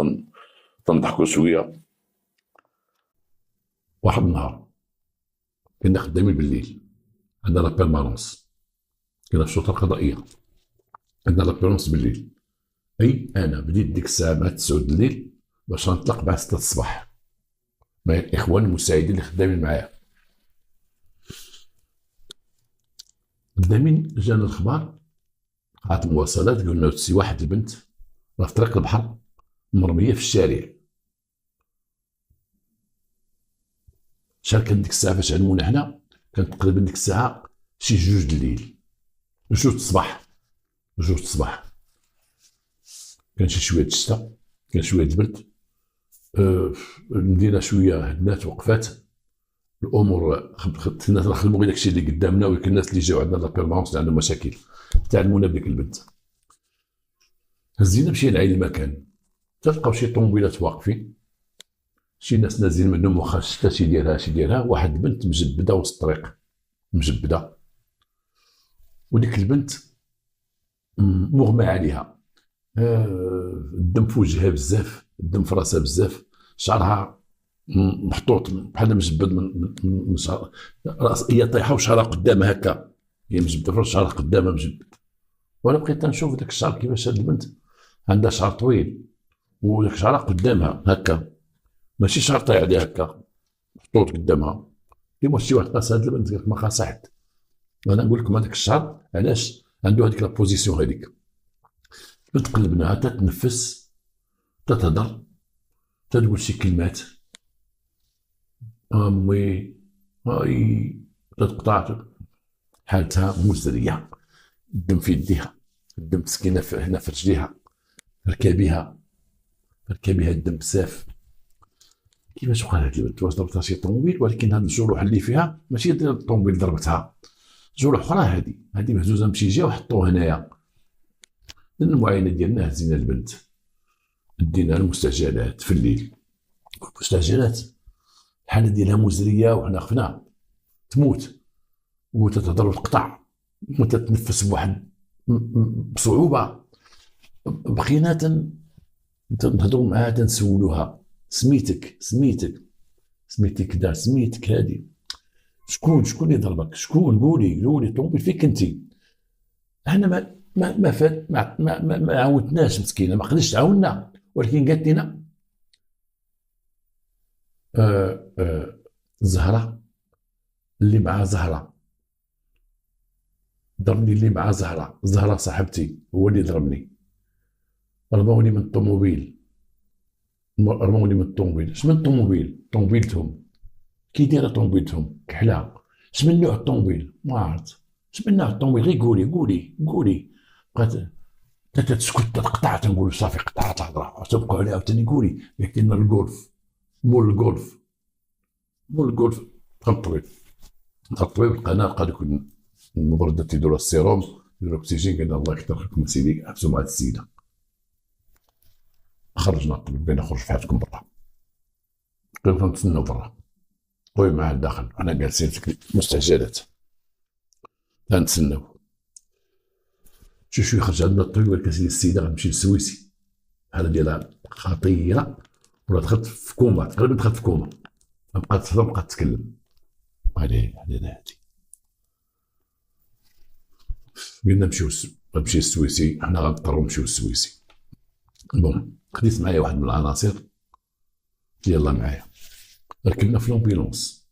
تنضحكوا شويه. واحد النهار كنا خدامين بالليل، عندنا لا بيرمانونس، كنا في الشرطه القضائيه، عندنا لا بيرمانونس بالليل. اي انا بديت ديك الساعه مع 9 الليل باش نطلق مع 6 الصباح مع الاخوان المساعدين اللي خدامين معايا. خدامين جانا الخبر قاعة المواصلات، قلنا تسي واحد البنت راه في طريق البحر مرميه في الشارع. شحال كان ديك الساعه فاش علمونا حنا؟ كانت تقريبا ديك الساعه شي 2 الليل، 2 الصباح، 2 الصباح. كان شي شويه الشتا، كان شويه البرد، المدينه شويه هدنات وقفات الامور. الناس نخدموا غير داكشي اللي قدامنا، ولكن الناس اللي جاو عندنا لا بيرمونس اللي عندهم مشاكل تعلمونا بديك البنت. هزينا مشينا لعين المكان، تلقاو شي طوموبيلات واقفين، شي ناس نازلين منهم واخا الشتا شي ديالها واحد البنت مجبده وسط الطريق، مجبده، وديك البنت مغمى عليها، الدم في وجهها بزاف، الدم في راسها بزاف، شعرها محطوط بحال مجبد من شعر، هي طايحه وشعرها قدامها هكا، هي مجبده في شعرها قدامها مجبد. وانا بقيت نشوف داك الشعر كيفاش هاد البنت عندها شعر طويل وداك شعرها قدامها هكا، ماشي شعر طايح عليها هكا محطوط قدامها. كيما شي واحد قاس هاد البنت قالت ما قاسها حد. انا نقول لكم هذاك الشعر علاش عنده هذيك لابوزيسيون هذيك. تقلبناها تتنفس، تتهضر، تقول شي كلمات، امي هاي، تتقطع، حالتها مزريه، الدم في يديها، الدم مسكينه هنا في رجليها، ركابيها الدم بزاف. كيفاش وقع هاد البنت؟ واش ضربتها شي طوموبيل؟ ولكن هاد الجروح اللي فيها ماشي الطوموبيل ضربتها، جروح اخرى هادي مهزوزه من شي جهه وحطوها هنايا. المعاينه ديالنا هزينا البنت، دينا المستعجلات في الليل، المستعجلات الحاله ديالها مزريه وحنا خفنا تموت وتتهضر وتقطع وتتنفس بواحد بصعوبه. بقينا نهضروا معاها تنسولوها سميتك دار سميتك هادي، شكون اللي ضربك؟ شكون؟ قولي طوموبيل فيك انت. احنا ما فات ما عاودناش، مسكينه ما قدرتش تعاوننا، ولكن قالت لنا زهره اللي مع زهره ضربني، اللي مع زهره صاحبتي هو اللي ضربني، رموني من الطوموبيل. اش من طوموبيلتهم كي دايره طوموبيلتهم كحله، اش من نوع الطوموبيل ما عرفت، اش من نوع الطوموبيل، غير قولي. بقات تتسكت، تقطع، تنقول صافي قطعت الهضره، تبقى عليها عاوتاني قولي. قالت لنا الجولف، مول الجولف الطبيب لقى دوك المبردات تيديروا السيروم، يديروا الاكسجين، قال الله يكثر خيركم سيدي، حبسوا مع السيده. خرجنا الطبيب، بين نخرج في حياتكم برا، قلنا نتسناو برا. الطبيب معاه الداخل، حنا جالسين في المستعجلات تنتسناو. شوي خرج عندنا الطبيب، قال لك سيدي السيده غتمشي للسويسي، الحاله ديالها خطيره، ولا دخلت في كوما، تقريبا دخلت في كوما، ما بقات تهضر، ما بقات تتكلم. هادي قلنا غنمشي للسويسي، حنا غنضطروا نمشيو للسويسي. بون، خديت معايا واحد من العناصر، يلا معايا، ركبنا في لومبيلونس.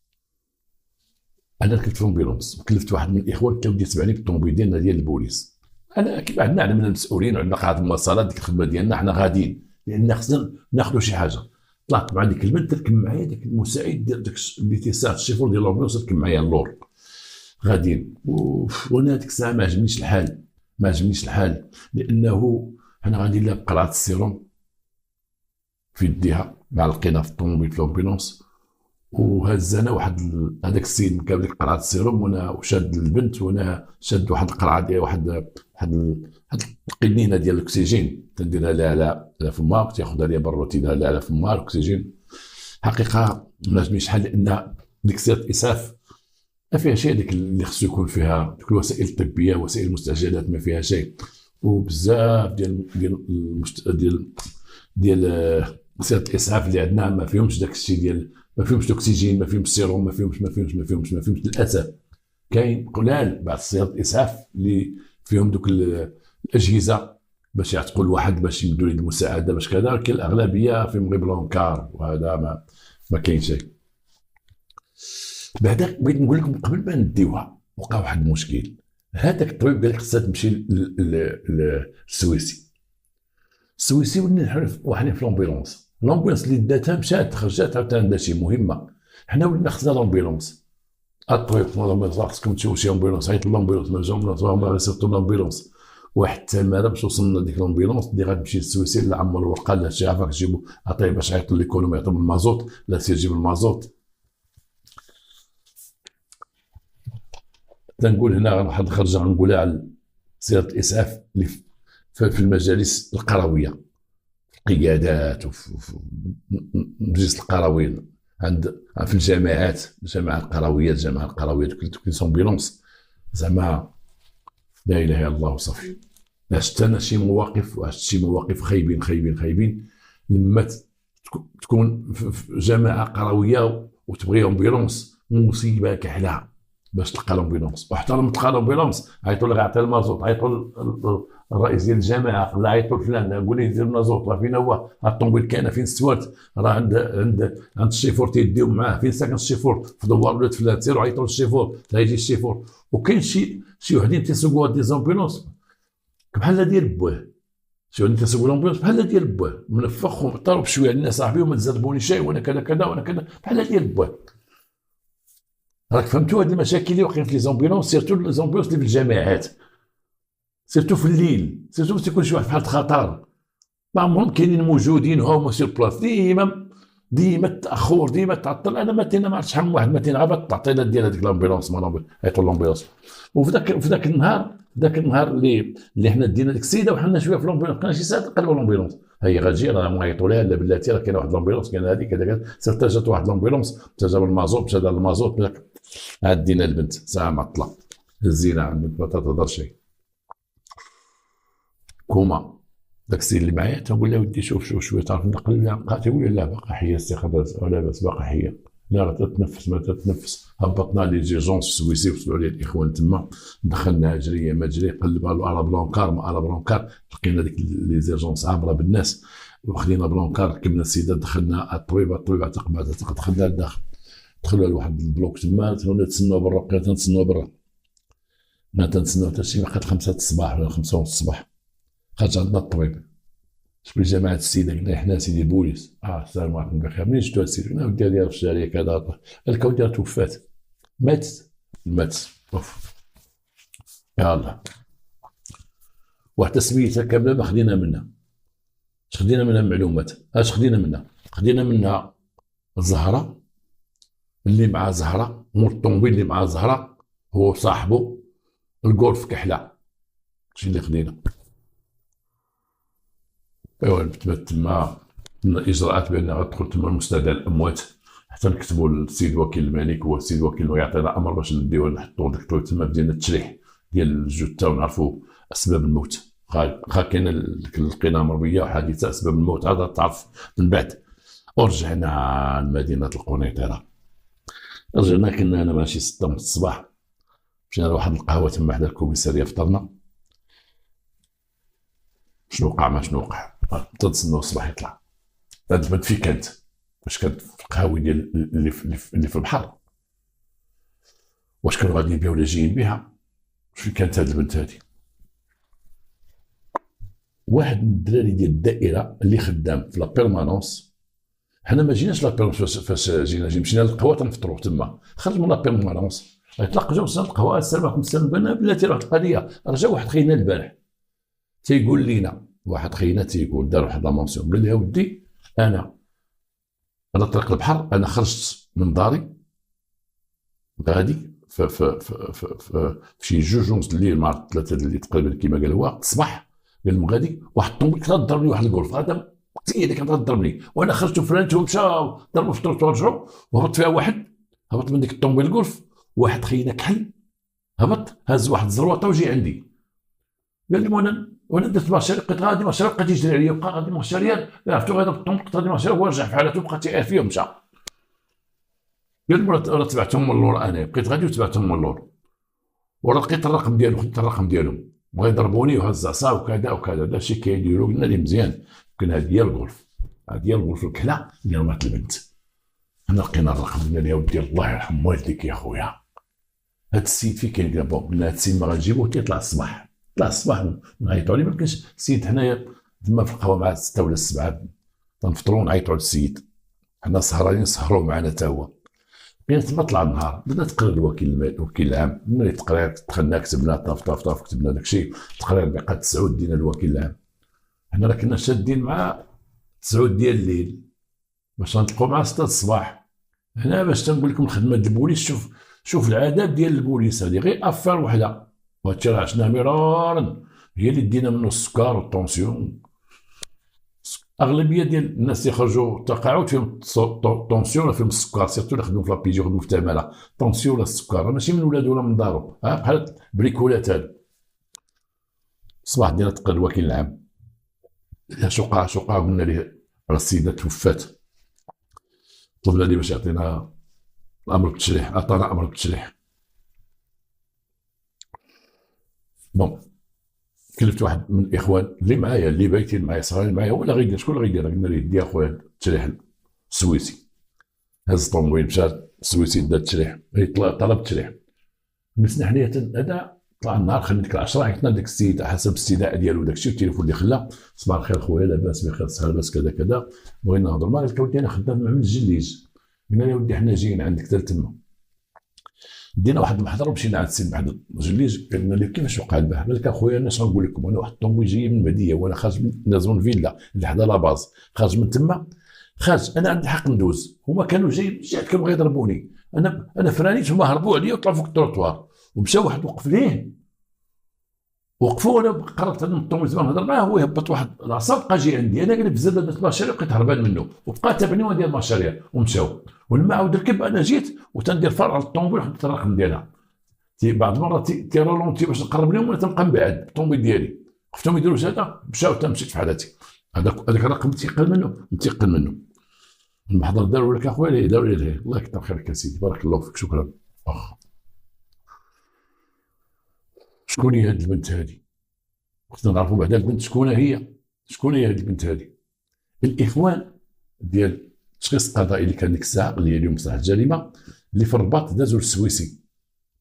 انا ركبت في لومبيلونس وكلفت واحد من الاخوان كان بدا يتبعني بالطوموبيل ديالنا ديال البوليس. انا كيف عندنا المسؤولين وعندنا قاعه المواصلات، ديك الخدمه ديالنا حنا غاديين، لان خصنا ناخذوا شي حاجه. طلعت مع ديك البنت، تركب معايا داك المساعد ديال داك اللي تيساعد الشيفور ديال لومبيلونس، ركب معايا اللور غاديين. وانا ديك الساعه ما عجبنيش الحال، لانه حنا غاديين لها بقرعه السيروم في يديها، مع لقينا في الطوموبيل في لومبيلونس، وهزنا واحد هذاك السيد مكاب ديك قرعه السيروم، وانا شاد البنت، وانا شاد واحد القرعه ديال واحد القنينه ديال الاكسجين، تنديرها لها على فمها، تاخذها ليا برا تيديرها لها على فمها الاكسجين. حقيقه ما عجبنيش الحال، لان ديك سياره الاسعاف ما فيها شيء، هذيك اللي خصو يكون فيها ديك الوسائل الطبيه، وسائل المستعجلات ما فيها شيء. وبزاف ديال وسائل الاسعاف اللي عندنا ما فيهمش داك الشيء ديال، ما فيهمش الاكسجين، ما فيهمش السيروم، ما فيهمش للاسف. كاين قلال بعض وسائل الاسعاف اللي فيهم دوك الاجهزه باش يعتقوا الواحد باش يمدوا ليه المساعده باش كذا، ولكن الاغلبيه فيهم غير بلونكار، وهذا ما كاين شيء. بعدا بغيت نقول لكم قبل ما نديوها وقع واحد المشكل. هذاك الطبيب قال لك خصها تمشي للسويسي. السويسي ولينا واحد في لومبيلونس اللي داتها مشات خرجات عاوتاني عندها شي مهمه. حنا ولينا خصنا لومبيلونس. الطبيب خصكم تشوفوا شي امبيلونس، عيط لومبيلونس ما جاوبناش، هما سيرتو لومبيلونس. واحد ما باش وصلنا لديك لومبيلونس اللي غتمشي للسويسي لا عمر الورقه لا شي عافاك تجيبوا عطيه باش يعيطوا ليكونومي يعطيهم المازوت، لا سير جيب المازوت. تنقول هنا واحد الخرجه غنقولها على سياره الاسعاف اللي في المجالس القرويه، القيادات وفي مجلس القرويين، في الجامعات، الجامعه القرويه دوك لي سومبيلونس زعما لا اله الا الله وصافي. عشت انا شي مواقف، خايبين لما تكون في جماعه قرويه وتبغي امبيلونس مصيبه كحله باش تلقى لومبيلونس. وحتى لما تلقى لومبيلونس عيطوا لك عطيه المازوت، عيطوا الرئيس ديال الجامعه لا عيطوا لفلان قول لي دير المازوت، راه فين هو الطوموبيل كاينه فين استوات، راه عند الشيفور تيديو معاه فين ساكن الشيفور في دوار ولاد فلان، سيروا عيطوا للشيفور تيجي الشيفور. وكاين شي وحدين تيسوقوا دي زومبيلونس بحال ديال بواه، شي وحدين تيسوقوا لومبيلونس بحال ديال بواه، منفخ ومطرب شويه الناس صاحبي وما تزربوني شيء وانا كذا كذا وانا كذا بحال ديال بواه. راك فهمتوا هاد المشاكل اللي واقعين في لي زومبيلونس، سيرتو لي زومبيلونس اللي في الجامعات، سيرتو في الليل، سيرتو تيكون شي واحد بحال خطر ما عمرهم كاينين موجودين هما سير بلاص، ديما التاخر ديما تعطل. انا ما عرفتش شحال من واحد مثلا غابه التعطيلات ديال هذيك لامبيلونس عيطوا لامبيلونس. وفي ذاك النهار اللي حنا دينا ديك السيده وحنا شويه في لامبيلونس بقينا شي ساعه نقلبوا لامبيلونس، هي غتجي راه معيطوا لها لا بلاتي راه كاين واحد لامبيلونس كاين هذيك كذا سير جات واحد لامبيلونس جاب المازوت مشى دار المازوت عاد دينا البنت ساعه معطله هزينا عند البنت ما تهضر شيء كوما. داك السيد اللي معايا تنقول له ودي شوف شويه تعرف نقل لا بقى تقول لي لا باقا حيه استيقاظ ولا بس باقا حيه لا تتنفس ما تتنفس. هبطنا لي زيرجونس في السويسي وصلوا عليه الاخوان تما دخلنا جريه ما جري قلبها له على بلونكار ما على بلونكار لقينا ديك لي زيرجونس عامره بالناس وخدينا بلونكار ركبنا السيده دخلنا الطبيب عتق بعد عتق دخلنا لداخل دخلوا لواحد البلوك تما تنسناو برا بقينا تنسناو برا ما تنسناو حتى شي وقت 5 الصباح ولا 5 ونص الصباح. خرج عندنا الطبيب شكون جماعه السيده قلنا حنا سيدي بوليس السلام عليكم بخير منين جبتوا السيده قلنا ودي ديالها في الشارع كذا الكون ديالها توفات مات اوف يلاه واحد سميتها كامله ما خدينا منها. اش خدينا منها معلومات اش خدينا منها الزهره اللي مع زهره مول الطوموبيل اللي مع زهره هو صاحبه الجولف كحله شي اللي خدينا. ايوا تما الاجراءات بان غتدخل تما المستدعى الاموات حتى نكتبوا للسيد وكيل الملك هو السيد وكيل يعطينا امر باش نديو نحطوا ديك الطويب تما بدينا التشريح ديال الجثه ونعرفوا اسباب الموت. كاين لقينا مرميه وحادثه اسباب الموت هذا تعرف من بعد. ورجعنا لمدينه القنيطره رجعنا كنا انا ماشي 6 من الصباح مشينا لواحد القهوه تما حدا الكوميساريه فطرنا. شنو وقع ما شنو وقع تنتسناو الصباح يطلع. هاد البنت فين كانت؟ واش كانت في القهاوي ديال اللي في البحر؟ واش كانوا غاديين بها ولا جايين بها؟ فين كانت هاد البنت هادي؟ واحد من الدراري ديال الدائره اللي خدام في لا بيرمانونس. حنا ما جيناش لا بيرمانونس فاش جينا مشينا للقهوه تنفطروا تما خرج من لا بيرمانونس يطلق جاو وصلنا القهوه السلام عليكم السلام بنا بلاتي راه القضيه رجع واحد خينا البارح تيقول لينا واحد خينا تيقول دار واحد لامونسيون قال لي ودي انا على طريق البحر انا خرجت من داري غادي في شي 2 ونص الليل مع 3 الليل تقريبا كيما قال هو الصباح قال لهم غادي واحد الطوموبيل كانت ضربني واحد الكولف هذا هي اللي كانت تضربني وانا خرجت فرانت ومشاو ضربوا في الطرق ورجعوا وهبط فيها واحد هبط من ديك الطوموبيل الكولف واحد خينا كحل هبط هز واحد الزروطه وجي عندي قال لي وانا درت مارشال، قلت غادي مارشال بقى تيجري عليا بقى غادي مارشال عرفتو غادي بالطنق غادي مارشال ورجع في حالته بقى تيعير فيا ومشى. قال لي راه تبعتهم من اللور، انا بقيت غادي وتبعتهم من اللور ورا لقيت الرقم ديالو، خديت الرقم ديالو بغا يضربوني وهز عصا وكذا وكذا. هذا الشيء كيديروا قلنا ليه مزيان، كان هذه هي الغرف، هذه هي الغرف الكحله اللي رمات البنت. حنا لقينا الرقم قلنا له يا ودي الله يرحم والديك يا خويا هاد السيد فين كاين؟ قال بون قلنا هاد السيد ما غنجيبوه تيطلع الصباح، طلع الصباح نعيطوا عليه ما كاينش السيد حنايا تما في القهوه مع 6 ولا 7 تنفطروا نعيطوا على السيد، حنا سهرانين سهروا معنا حتى هو. بقينا تما طلع النهار بدنا تقرير الوكيل العام، بدنا التقرير دخلنا كتبنا طاف كتبنا داكشي التقرير بقى 9 دينا الوكيل العام. حنا راه كنا شادين مع 9 ديال الليل باش نطلقوا مع 6 الصباح. هنا باش تنقول لكم الخدمه ديال البوليس، شوف العادات ديال البوليس هذه غير افار وحده، وهادشي راه عشنا مرارا، هي اللي دينا منه السكر والطونسيون. اغلبيه ديال الناس اللي خرجوا تقاعد فيهم طونسيون ولا فيهم السكر، سيرتو اللي خدموا في لابيجي وخدموا في التعماله، طونسيون ولا السكر ماشي من ولادو ولا من دارو، بحال بريكولات هادو. الصباح دينا تقرر الوكيل العام شقا قلنا ليه راه السيده توفات، طلبنا ليه باش يعطينا الامر بالتشريح، عطانا امر بالتشريح. بون كلفت واحد من الاخوان اللي معايا اللي بايتين معايا صغارين معايا، ولا غيدير شكون اللي غيدير؟ قلنا ليه دي اخويا التشريح السويسي، هز الطوموبيل مشى السويسي دا التشريح، طلب التشريح. جلسنا حنايا هذا طلع النهار خلينا ديك 10 عيطنا لداك السيد حسب الاستدعاء ديالو داكشي، التليفون اللي خلاه صباح الخير خويا لاباس بخير صحه لاباس كذا كذا بغينا نهضر معاك. قلت له ودي انا خدام مع من الجليج، قلنا له ودي حنا جايين عندك حتى تما. دينا واحد المحضر ومشينا عند السيد واحد الجليج، قلنا له كيفاش وقع البارح؟ قال لك اخويا انا شنو نقول لكم، انا واحد الطوموبيل جاي من المديه وانا خارج من نازون فيلا اللي حدا لاباز، خارج من تما خارج انا عندي حق ندوز، هما كانوا جايين جات كانوا بغا يضربوني، انا فرانيت هما هربوا عليا وطلعوا فوق التروطوار ومشى واحد وقف ليه وقفوا، وانا قربت من الطوموبيل زعما نهضر معاه، هو يهبط واحد العصا بقى جاي عندي، انا قلت بزاف درت مارشاريا بقيت هربان منه وبقى تابعني وانا ديال مارشاريا ومشاو. ولما عاود ركب انا جيت وتندير فرع على الطوموبيل خديت الرقم ديالها، بعض المرات تيرولونتي باش نقرب لهم ولا تنبقى نبعد الطوموبيل ديالي، خفتهم يديروا هذا مشاو حتى مشيت في حالتي. هذاك الرقم متيقن منه المحضر داروا لك اخويا، داروا لي الله يكثر خيرك يا سيدي بارك الله فيك شكرا. شكون هي هذه البنت هذه؟ خصنا نعرفوا بعدا البنت شكون هي هذه البنت هذه. الاخوان ديال التشخيص القضائي اللي كان ديك الساعه اللي هي اليوم مصلحه الجريمه اللي في الرباط دازوا للسويسي،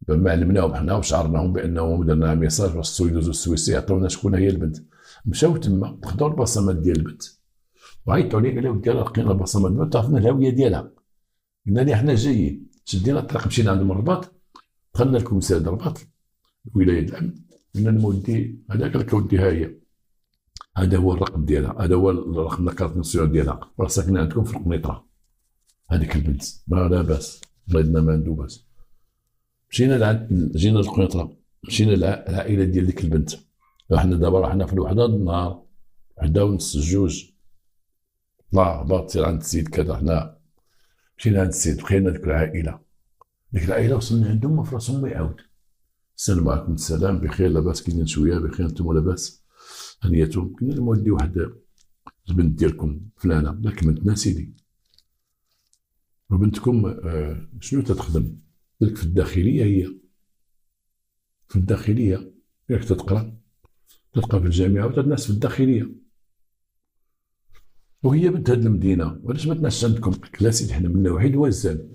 ما علمناهم حنا وشعرناهم بانهم درنا ميساج خصو يدوزوا للسويسي يعطيونا شكون هي البنت. مشاو تما خداو البصمات ديال البنت وعيطوا عليه قال له ودي لقينا البصمات البنت عرفنا الهويه ديالها، قلنا ليه حنا جايين شدينا الطريق مشينا عند الرباط دخلنا لكوميسارية الرباط ولايه الامن قلنا لهم ودي هذاك لك ودي ها هي، هذا هو الرقم ديالها، هذا هو الرقم الكارت ناسيونال ديالها راه ساكنه عندكم في القنيطره هذيك البنت ما لا باس مريضنا ما عنده باس. جينا للقنيطره مشينا للعائله ديال ديك البنت، حنا دابا رحنا في الوحده النهار 1:30 2 طلع هبط سير عند السيد كذا، حنا مشينا عند السيد بقينا ديك العائله وصلنا عندهم ما في راسهم ما يعاود السلام عليكم السلام بخير لاباس كاينين شويه بخير انتم لاباس هنيتهم. قلنا لهم ودي واحد البنت ديالكم فلانه لك بنتنا سيدي وبنتكم شنو تتخدم؟ قلت لك في الداخليه، هي في الداخليه ياك تتقرا في الجامعه وتدرس في الداخليه وهي بنت هاد المدينه، وعلاش ما تناش عندكم؟ قلت لا سيدي حنا منا وحيد وزان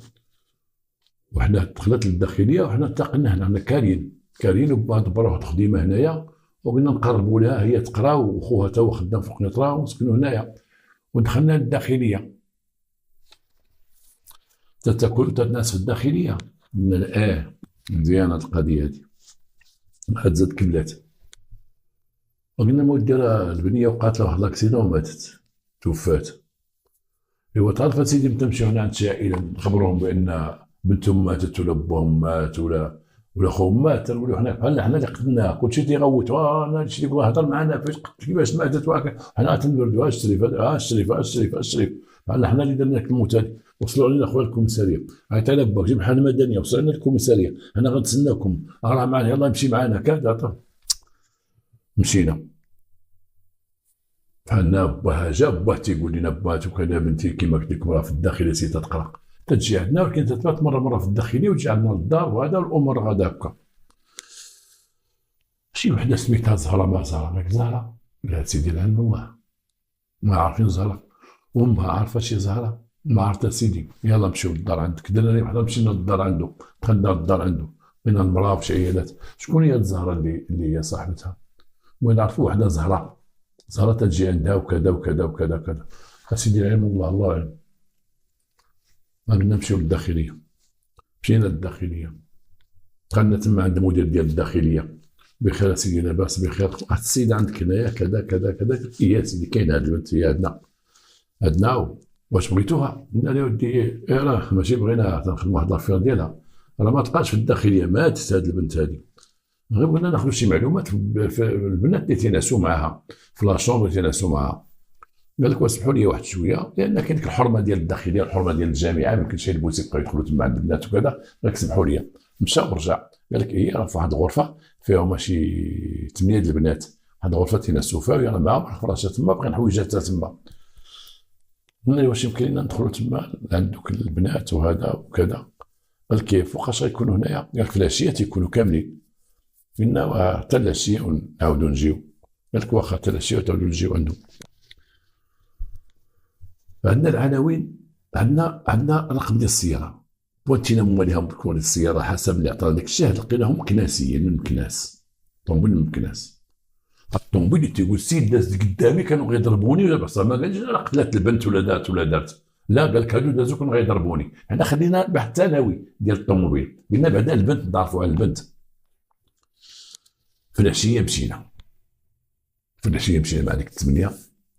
وحنا دخلت للداخليه وحنا التقينا حنا كارين وبعض بروح تخديمه هنايا وقلنا نقربوا لها هي تقرا وخوها تا هو خدام في القنيطره ونسكنوا هنايا ودخلنا للداخليه تاكل تناس في الداخليه. قلنا مزيانه القضيه هذه عاد زاد كملات وقلنا مودي راه البنيه وقعت لها واحد لاكسيدون وماتت توفات. ايوا تعرف سيدي تمشيو هنا عند شي عائله نخبروهم بان بنتهم ماتت ولا باهم مات ولا خوهم مات، نقولوا حنا اللي قتلناه كلشي تيغوت انا هادشي اللي بغا يهضر معنا كيفاش ماتت حنا تنبردوا الشريف بحال حنا اللي درنا لك الموت هذه، وصلوا علينا خويا الكوميساريه، عيط على باك جيب حاله مدنيه، وصلوا علينا الكوميساريه، انا غنتسناكم، راه معنا يلاه مشي معنا كذا. مشينا بحالنا باه جا باه تيقول لنا بات وكذا بنتي كيما قلت لكم راه في الداخليه سي تتقرا، تجي عندنا ولكن تتبات مره في الداخليه وتجي عندنا للدار، وهذا الامور غادا هكا. شي وحده سميتها زهره، ما زهره غير زهره، قالت سيدي العلم الله ما عارفين زهره، وامها عارفه شي زهره ما عرفتها. سيدي يلا نمشيو للدار عندك، درنا لي وحده مشينا للدار عنده، دخلنا للدار عنده بين المراه وشي عيالات. شكون هي الزهره اللي هي صاحبتها؟ وين نعرفوا وحده زهره تجي عندها وكذا وكذا وكذا كذا. سيدي العلم الله اعلم. ما بدنا نمشيو للداخليه، مشينا للداخليه، دخلنا تما عند المدير ديال الداخليه، بخير سيدي لاباس بخير، واحد السيده عندك هنايا كذا كذا كذا. يا سيدي كاين هاد البنت هي عندنا واش بغيتوها؟ قلنا له ودي راه ماشي بغيناها، تنخدموا واحد لافير ديالها، راه ما تبقاش في الداخليه، ماتت هاد البنت هادي. غير بغينا ناخذ شي معلومات في البنات اللي تيناسوا معاها في لا شومبر تيناسوا معاها. قال لك واسمحوا لي واحد شويه، لان كاين ديك الحرمه ديال الداخليه، الحرمه ديال الجامعه، ما يمكنش البوليس يبقاو يدخلوا تما عند البنات وكذا، غير سمحوا لي. مشى ورجع، قال لك هي راه في واحد الغرفه فيها شي 8 د البنات، واحد الغرفه تيناسوا فيها، يلاه معاهم الفراشات تما، باقيين حويجاتها تما. قلنا له واش يمكن لنا ندخلوا تما عند دوك البنات وهذا وكذا؟ قال كيف وقاش غيكونوا هنايا؟ قال لك في العشيه تيكونوا كاملين، قلنا حتى العشيه ونعاودوا نجيو. قال لك واخا حتى العشيه وتعاودوا نجيو عندهم. عندنا العناوين، عندنا رقم ديال السياره، بوانتينا مواليهم بكون السياره حسب اللي عطانا داك الشهر، لقيناهم مكناسيين من مكناس، طوموبيل من مكناس. الطوموبيل اللي تيقول السيد داز قدامي كانوا غيضربوني، ولا بصح ما قالش لا قتلت البنت ولا دارت، لا قال لك هادو دازو كانوا غيضربوني. حنا خلينا البحث الثانوي ديال الطوموبيل، قلنا بعدا البنت نعرفوا على البنت. في العشيه مشينا مع ديك 8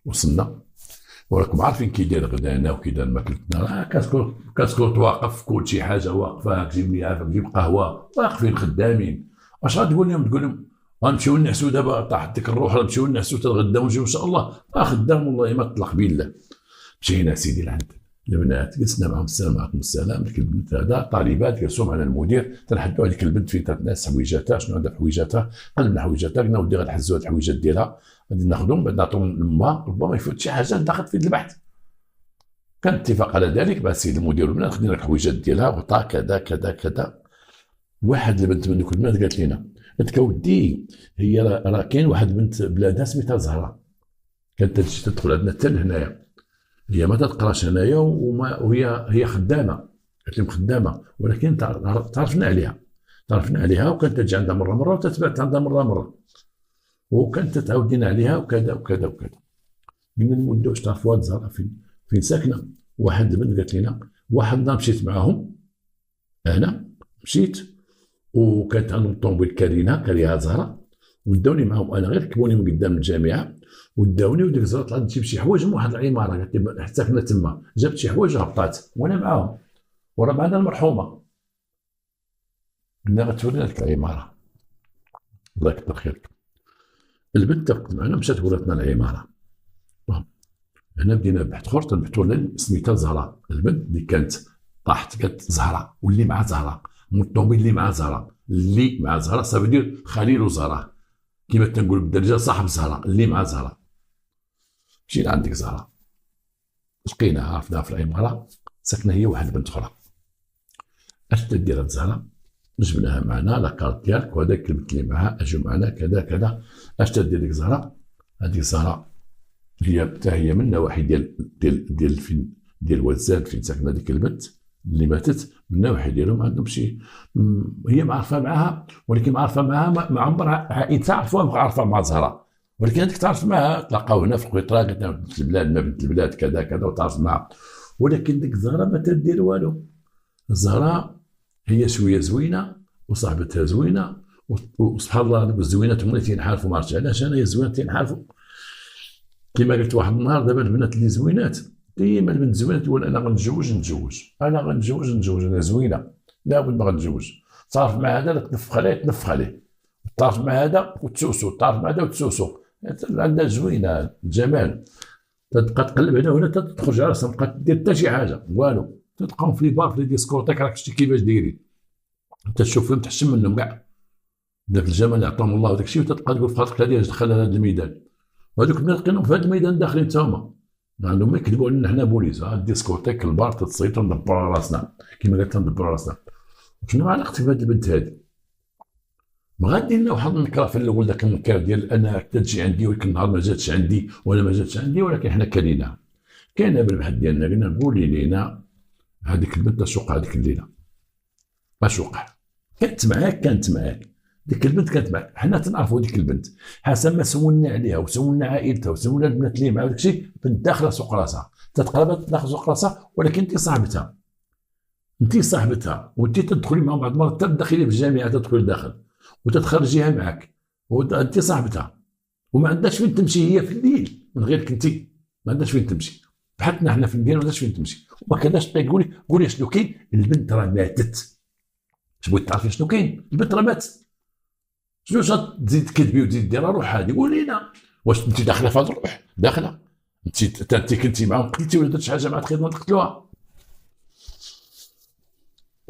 وصلنا، وراكم عارفين كي داير غدانا وكي داير ماكلتنا، راه كتكون واقف كل شي حاجه واقفه، تجيب لي عافاك تجيب قهوه، واقفين خدامين. واش غتقول لهم غنمشيو نعسو دابا، طاحت ديك الروح، نمشيو نعسو تنغداو ونجيو ان شاء الله؟ خدام والله ما تطلق بالله. مشينا سيدي لعند البنات، جلسنا معهم، السلام عليكم السلام، ديك البنت هذا طالبات جلسوا معنا المدير، تنحدوا عليك البنت فين تنعس، حويجاتها شنو عندها حويجاتها، قلبنا حويجاتها، قلنا ودي غنحزوا هاد الحويجات ديالها غادي ناخذهم بعد نعطيهم لما، ربما يفوت شي حاجه داخل في البحث. كان اتفاق على ذلك مع السيد المدير والبنات، خدينا الحويجات ديالها وعطا كذا كذا كذا. واحد البنت من دوك البنات قالت لنا، قالت ودي هي راه كاين واحد البنت بلادها سميتها زهره، كانت تجي تدخل عندنا حتى لهنايا، هي ما تقراش هنايا وهي خدامه، قالت لهم خدامه، ولكن تعرفنا عليها وكانت تجي عندها مره وتتبعت عندها مره، وكانت تعاود لنا عليها وكذا وكذا وكذا. قلنا لمده واش تعرفوا هاد زهره فين ساكنه؟ واحد البنت قالت لنا، واحد النهار مشيت معاهم، انا مشيت وكانت عندهم طوموبيل كاريها زهره، وداوني معاهم انا، غير ركبوني من قدام الجامعه وداوني، وديك الزهره طلعت تجيب شي حوايج من واحد العماره، قالت لي حتى ساكنه تما، جابت شي حوايج هبطات وانا معاهم، وراه معنا المرحومه. قلنا غتورينا ديك العماره، الله يكثر خيرك. البنت تبقت معنا، مشات وراتنا العماره. هنا بدينا بحث اخر، تنبحثوا سميتها زهره، البنت اللي كانت طاحت قالت زهره، واللي مع زهره، الطوموبيل اللي مع زهره صافي دير خليل زهره، كما تنقول بالدرجه صاحب زهره، اللي مع زهره. مشينا عندك زهره، لقيناها عرفناها في العماره، ساكنه هي واحد البنت اخرى. اش تدير هاد زهره؟ جبناها معنا لاكارت ديالك، وهذاك البنت اللي معها اجوا معنا كذا كذا. اش تدير ديك زهره؟ هذيك زهره هي من نواحي ديال وزان فين ساكنه ديك البنت اللي ماتت، من النواحي ديالهم عندهم شي، هي معرفه معاها، ولكن معرفه معاها ما عمرها عائلتها عرفوها عارفه مع زهره، ولكن هذيك تعرف معاها، تلاقاو هنا في القطره، قلت لها بنت البلاد ما بنت البلاد كذا كذا، وتعرف معاها. ولكن ديك الزهره ما تدير والو. الزهره هي شويه زوينه وصاحبتها زوينه، وسبحان الله دوك الزوينات هما اللي تينحالفوا، ما عرفتش علاش انا، هي الزوينات تينحالفوا. كما قلت واحد النهار، دابا البنات اللي زوينات ديما البنت زوينه تقول انا غنتزوج، انا زوينه، لا بد ما غنتزوج. تعرف مع هذا تنفخ عليه، تعرف مع هذا وتسوسو، تعرف مع هذا وتسوسو، عندها زوينه جمال. تبقى تقلب هنا وهنا تخرج على راسها، تبقى دير حتى شي حاجه والو. تلقاهم في لي بار في لي ديسكوتيك راك شتي كيفاش دايرين، تشوف فيهم تحشم منهم كاع ذاك الجمال اللي عطاهم الله وداك الشيء، وتبقى تقول في خاطرك هذه دخل هذا الميدان. وهذوك الناس لقيناهم في هذا الميدان داخلين حتى هما، عندهم ما يكذبوا علينا حنا بوليس. الديسكوتيك البار تتصيد ندبروا على راسنا كيما قلت ندبروا على راسنا. شنو علاقتك بهذه البنت هذه؟ ما غادي لنا واحد النكره في الاول، ذاك النكره ديال انا حتى تجي عندي ولكن النهار ما جاتش عندي ولا ما جاتش عندي، ولكن حنا كليناها. كاينه بالبحث ديالنا قلنا قولي لينا هذيك البنت تسوق هذيك الليله اشوقها، كانت معاك ديك البنت كانت معاك، حنا تنعرفوا ديك البنت حسب ما سولنا عليها وسولنا عائلتها وسولنا البنات اللي معاها داك الشيء، بنت داخله سوق راسها تتقرب داخل سوق راسها، ولكن انت صاحبتها وانت تدخلي معهم بعض المرات تدخلي في الجامعه تدخلي داخل وتتخرجيها معك وانت صاحبتها، وما عندهاش فين تمشي هي في الليل من غيرك انت، ما عندهاش فين تمشي بحالنا حنا في الليل ما عندهاش فين تمشي، وما كانش قولي شنو كاين، البنت راه ماتت. بغيت تعرفي شنو كاين؟ البنت راه ماتت. شنو تزيد تكذبي وتزيد ديرها روح هذه؟ قولي لنا واش انت داخله في هذا الروح؟ داخله انت كنتي معاهم قتلتي ولا درت شي حاجه مع الخدمه تقتلوها؟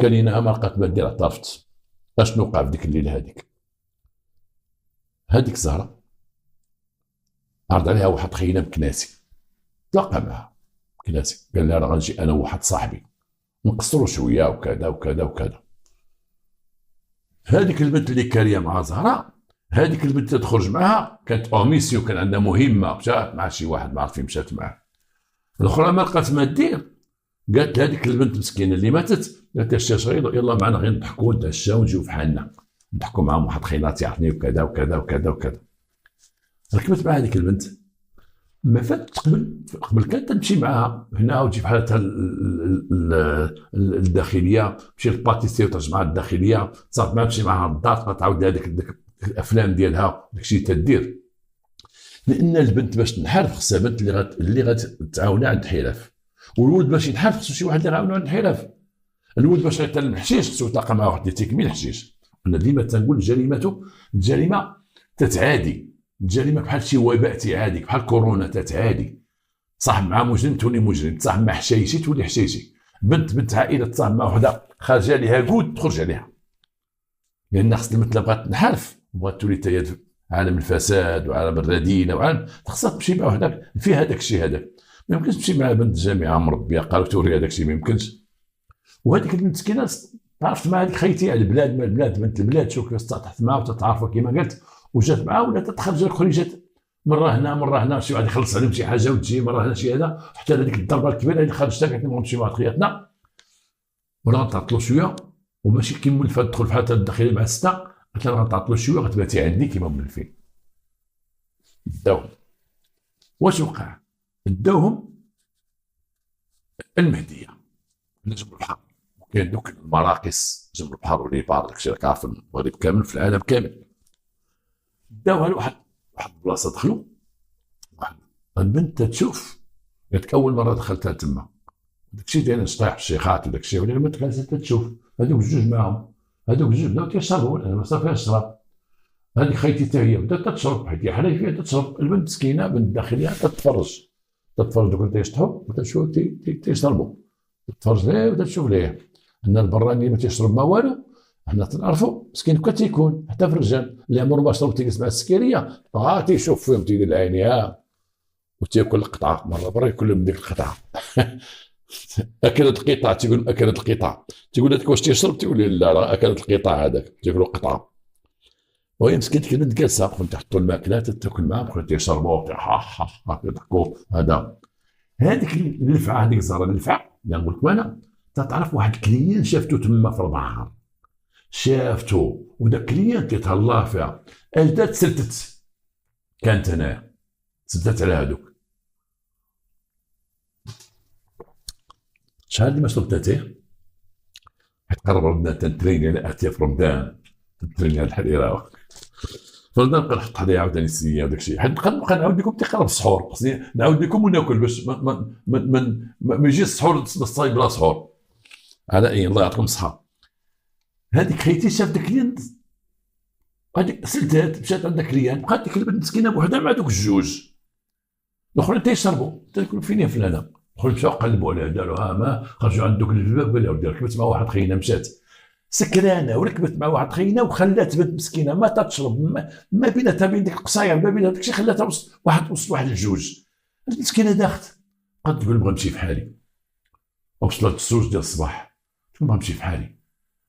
كليناها ما لقات ما دير، اعترفت. اشنو وقع في ديك الليله هذيك زهره عرض عليها واحد خينا مكناسي، تلاقى معها مكناسي قال لها راه غنجي انا وواحد صاحبي نقصروا شويه وكذا وكذا وكذا. هذيك البنت اللي كاريه مع زهره، هذيك البنت تخرج معها كانت اوميسيون، كان عندها مهمه مشات مع شي واحد ما عرف فين مشات معاه. الاخرى ما لقات ما دير، قالت هذيك البنت مسكينه اللي ماتت، قالت لها الشيخ صغير يلا معنا غير نضحكوا ونتعشاو ونجيو في حالنا، نضحكوا معاهم واحد خينات يعرفني وكذا وكذا وكذا وكذا. ركبت مع هذيك البنت، ما فات قبل كانت تمشي معها هنا وتجي في حالتها الداخليه، تمشي للباتيسي وترجع معها الداخليه، صارت ما تمشي معها للدار تعاود هذيك الافلام ديالها داك الشيء تدير. لان البنت باش تنحرف خصها بنت اللي غتعاونها عند الحرف، والولد باش ينحرف خصو شي واحد اللي يعاونو عند الحرف. الولد باش يتعلم الحشيش خصو يتلاقى مع واحد اللي تيكمل الحشيش. انا ديما تنقول الجريمه تتعادي، الجريمه بحال شي وباء تعادي، بحال كورونا تتعادي. تصاحب مع مجرم تولي مجرم، تصاحب مع حشايشي تولي حشايشي. بنت عائله تصاحب مع وحده خارجه ليها كود تخرج عليها، لان خص المثل بغات تنحرف وبغات تولي تاهي عالم الفساد وعالم الرذيله وعالم، خصها تمشي مع وحده فيها داك الشيء هذاك. ما يمكنش تمشي مع بنت الجامعه مربيه قالوا توري هذاك الشيء، ما يمكنش. وهذيك المسكينه تعرفت مع هذيك خيتي على البلاد، ما البلاد بنت البلاد، شوف كيفاش تحت معها وتتعرفوا كما قلت، وجات معاه ولا تتخرج لك خرجت مره هنا شي واحد يخلص عليهم شي حاجه وتجي مره هنا شي هذا، حتى هذيك الضربه الكبيره اللي خرجتها قالت لهم نمشي مع خوياتنا ولا غنتعطلوا شويه، وماشي كي مولفه تدخل في حالتها الداخليه مع سته، قالت لها غنتعطلوا شويه غتباتي عندي كيما مولفين. داوهم واش وقع؟ داوهم المهديه نجم البحر، وكاين دوك المراقص جنب البحر ولي بار داكشي راك عارف المغرب كامل في العالم كامل. داوها لواحد البلاصه دخلوا، واحد البنت تشوف، قالت اول مره دخلتها تما داكشي داير شطيح الشيخات وداكشي، ولا البنت كانت تشوف هذوك الجوج معاهم، هذوك الجوج بداو تيشربوا، انا ما صافي الشراب. هذيك خيتي حتى هي بدات تشرب، حيت حنا فيها تشرب، البنت مسكينه بنت داخليه تتفرج دوك تيشطحوا وتشوف تيشربوا، تتفرج ليه وتشوف ليه. ان البراني ما تيشرب ما والو، حنا تنعرفوا مسكين كون تيكون حتى في الرجال اللي عمره ما شرب تيجلس مع السكريه تيشوف فيهم تيدير العينيها وتاكل القطعه، مره برا ياكل من ديك القطعه اكلت القطعه، تيقول اكلت القطعه، تيقول لك واش تيشرب، تقول لا راه اكلت القطعه هذاك تياكلوا القطعه. وهي مسكين ديك البنت جالسه كنت تحطوا الماكله تاكل معاهم كنت تيشربوا يضحكوا هذا. هذيك اللفعه هذيك الزهره اللفعه اللي نقول لك انا تعرف واحد كليان شافته تما في البحر، شافته وداك كليان تيتهلا فيها، اجداد سلتت كانت هنايا سدات على هذوك. شحال اللي ما شربت اتاي حيت قرب رمضان تنتريني على اتاي في رمضان، تنتريني على الحريره في رمضان نبقى نحط حدايا عاوتاني السنيه وداك الشيء، حيت نبقى نعاود لكم تقرب السحور، خصني نعاود لكم وناكل باش ما يجيش السحور نصايب بلا سحور. على اي الله يعطيكم الصحه. هذيك خيتي شاف داك الكليان، هذيك سلتات مشات عند داك الكليان، بقات ديك البنت مسكينه بوحدها مع دوك الجوج، الاخرين تيشربوا تقول فين يا فلانه، الاخرين مشاو قلبوا عليها داروها ما خرجوا عندك الباب قال لها ودي ركبت مع واحد خينا مشات سكرانه وركبت مع واحد خينا وخلات بنت مسكينه ما تشرب ما بيناتها بين ديك القصاير ما بينها داكشي خلاتها وسط واحد الجوج. المسكينه داخت قد تقول بغا نمشي في حالي، وصلت الزوج ديال الصباح تقول بغا نمشي في حالي.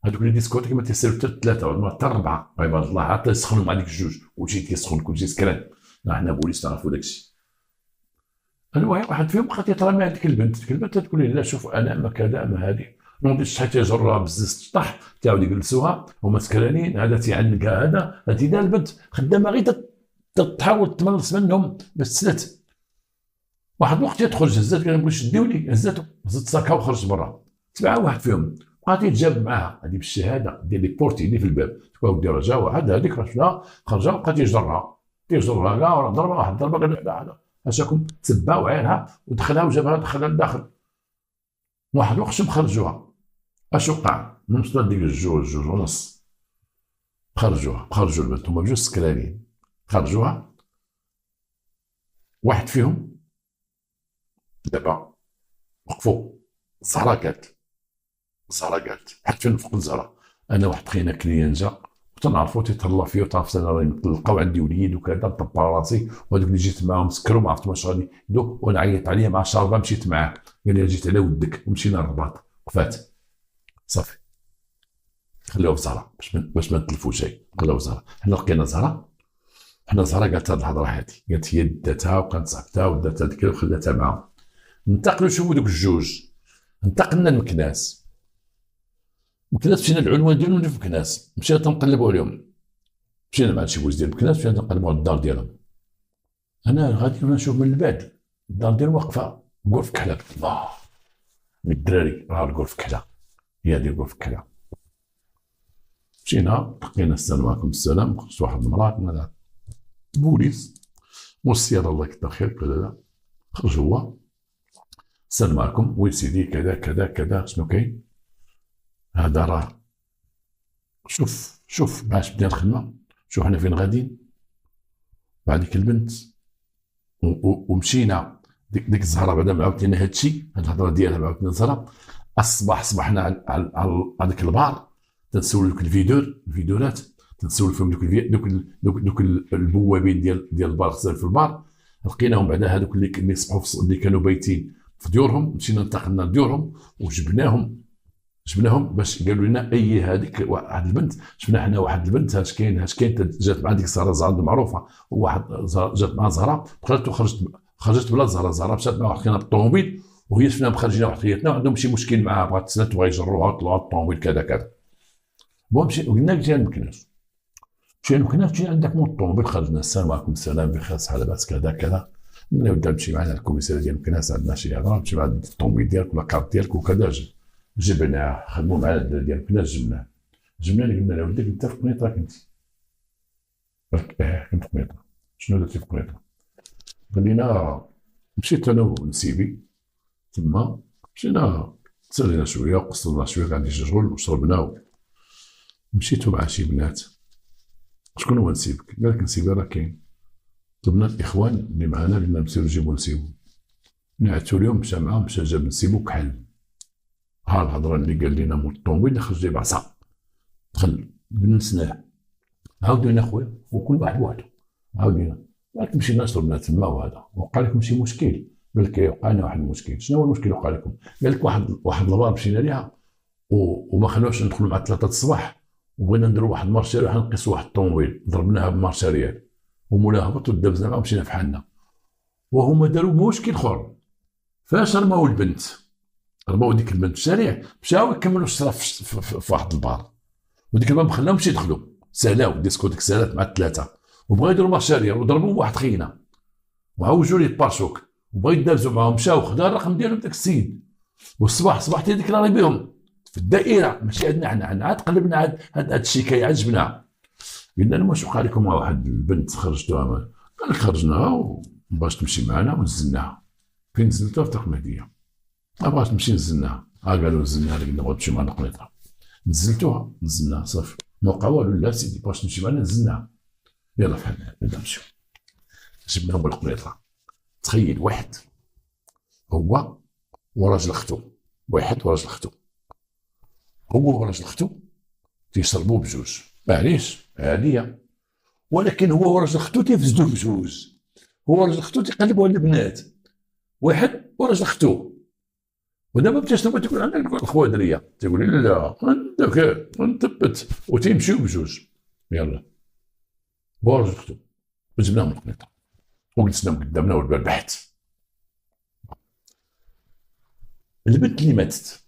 هذوك لي ديسكوتيك ما تيسالوا حتى ثلاثه ولا حتى اربعه عباد الله عاد يسخنوا مع ديك الجوج وجيت كيسخن كلشي سكران. حنا بوليس تعرفوا داكشي. المهم واحد فيهم بقى تيترمي على ديك البنت تقول لي لا شوف انا ما كذا ما هذه نوضي شحال تيجرها بزز طح تعاود يجلسوها هما سكرانين هذا تيعنقها هذه دار البنت خدامه غير تحاول تملص منهم باش تسلت. واحد الوقت تخرج هزات قال لهم شدوني هزاتو هزت ساكا وخرج برا تبعها واحد فيهم بقى تيتجاب معاها هذه بالشهاده ديال لي بورتيني في الباب تقول ودي رجا واحد هذيك رجلا خرجها بقى تيجرها كاع وراه ضربه واحد ضربه قال لا هذا اشاكم تبا وعينها ودخلها وجابها دخلها لداخل. واحد الوقت خرجوها اش وقع من وصلت ديك الجوج ونص خرجوا البنت هما بجوج سكرانين خرجوها. واحد فيهم دابا وقفوا زهره قالت واحد فيهم فوق الزهره انا واحد خينا كليان جا وتنعرفو تيتهلا فيا وتعرف انا راني نلقاو عندي وليد وكذا نطبق راسي وهذوك اللي جيت معاهم سكروا ما عرفت واش غادي يدو وانا عيطت عليه مع الشاربه مشيت معاه قال لي جيت على ودك ومشينا للرباط وفات صافي خلوها في زهره باش ما نتلفوا شيء خلوها في زهره. حنا لقينا زهره قالت هذه الهضره هذه قالت هي داتها وكانت صاحبتها ودات هذيك وخلاتها معاهم. انتقلوا شوفوا دوك الجوج انتقلنا لمكناس مشينا العنوان ديالهم في مكناس مشينا تنقلبوا عليهم مشينا مع شي بوز ديال مكناس مشينا نقلبوا على الدار ديالهم. انا غادي نشوف من البعد الدار ديالهم واقفه غرف كحله الله من الدراري راه الغرف كحله هي هذه الغرف كحله. مشينا لقينا السلام عليكم السلام خرجت واحد المراه بوليس والسياره الله يكثر خير قال لا خرج هو السلام عليكم وين سيدي كذا كذا كذا شنو كاين هذا راه شوف باش بدينا الخدمه شوف حنا فين غاديين مع ديك البنت ومشينا ديك الزهره بعدا عاوتاني هادشي هاد الهضره ديالها عاوتاني الزهره الصباح صبحنا على ديك البار تنسولو دوك الفيدورات تنسولو فيهم دوك البوابين ديال البار خزال في البار لقيناهم بعدا هذوك اللي صبحوا اللي كانوا بايتين في ديورهم مشينا انتقلنا لديورهم وجبناهم باش قالوا لنا اي هذيك واحد البنت شفنا حنا واحد البنت اش كاين جات مع ديك الزهره معروفه وواحد جات مع زهره دخلت خرجت بلا زهره مشات مع واحد خينا بالطوموبيل وهي شفنا مخرجين واحد خياتنا وعندهم شي مشكل معاها بغات تسلت وبغا يجروها وطلعوا الطوموبيل كذا قلنا جينا مكناس مشينا عندك مول الطوموبيل خرجنا السلام عليكم السلام بخير صحه لاباس كذا قلنا ودا نمشي معنا الكوميساريه ديال مكناس عندنا شي هضره نمشي مع الطوموبيل ديالك ولا كارت ديالك وكذا جبناه خدموا معنا الدراري ديال مكناس جبناه قلنا له ولدي انت في قنيطره كنت في قنيطره شنو درتي في قنيطره؟ قال لنا مشيت انا ونسيبي تما مشينا تسالينا شويه وقصرنا شويه عندي شغل وشربنا مشيت مع شي بنات شكون هو نسيبك؟ قال لك نسيبي راه كاين طلبنا الاخوان اللي معنا قلنا نمشيو نجيبو نسيبو نعتو اليوم مشى معاهم مشى جاب نسيبو كحل ها الهضره اللي قال لنا مول الطوموبيل خرج جايب عصا دخل بنسناه عاودنا خويا وكل واحد بوحدو عاودنا ولكن مشينا شربنا تما وهذا وقع لكم شي مشكل قال لك وقع لنا واحد المشكل شنو هو المشكل وقع لكم؟ قال لك واحد البار مشينا ليها وما خلوش ندخلوا مع 3 الصباح وبغينا نديروا واحد المارشاري وحنا نقيسوا واحد الطوموبيل ضربناها بمارشاريات ومولاها هبط ودابزنا معاهم مشينا في حالنا وهما داروا مشكل اخر فاش رماو البنت رماو ديك البنت في الشارع مشاو يكملوا الشرا في واحد البار وديك الباب خلاهمش يدخلوا سالاو ديسكوتيك سالات مع 3 وبغاو يديروا مارشاريا وضربوا واحد خينا وعوجوا لي البارشوك وبغاو يدابزوا معاهم مشاو خدا الرقم ديالهم داك السيد والصباح صبحت ديكلاري بهم في الدائره ماشي عندنا حنا عاد قلبنا هاد الشكايه عاد جبناها قلنا لهم واش وقع لكم واحد البنت خرجتوها قال لك خرجناها وباش تمشي معنا ونزلناها فين نزلتوها في طريق المهديه ما بغات تمشي نزلناها قالوا نزلناها قلنا بغات تمشي معنا قنيطره نزلناها صافي ما وقع والو لا سيدي باش تمشي معنا نزلناها يلا فحال نمشيو جبناهم بالقنيطره تخيل واحد هو وراجل اختو، واحد وراجل اختو، هو وراجل اختو تيشربوا بجوج، معليش عاديه، ولكن هو وراجل اختو تيفزدوا بجوج، هو وراجل اختو تيقلبوا على البنات، واحد وراجل اختو. ودابا بتشرب تقول عندك الخوادريه، تقول لي لا عندك نثبت، وتيمشيو بجوج. يلا هو وراجل اختو وجبناهم القنيطه وجلسناهم قدامنا والباب بحت. البنت اللي ماتت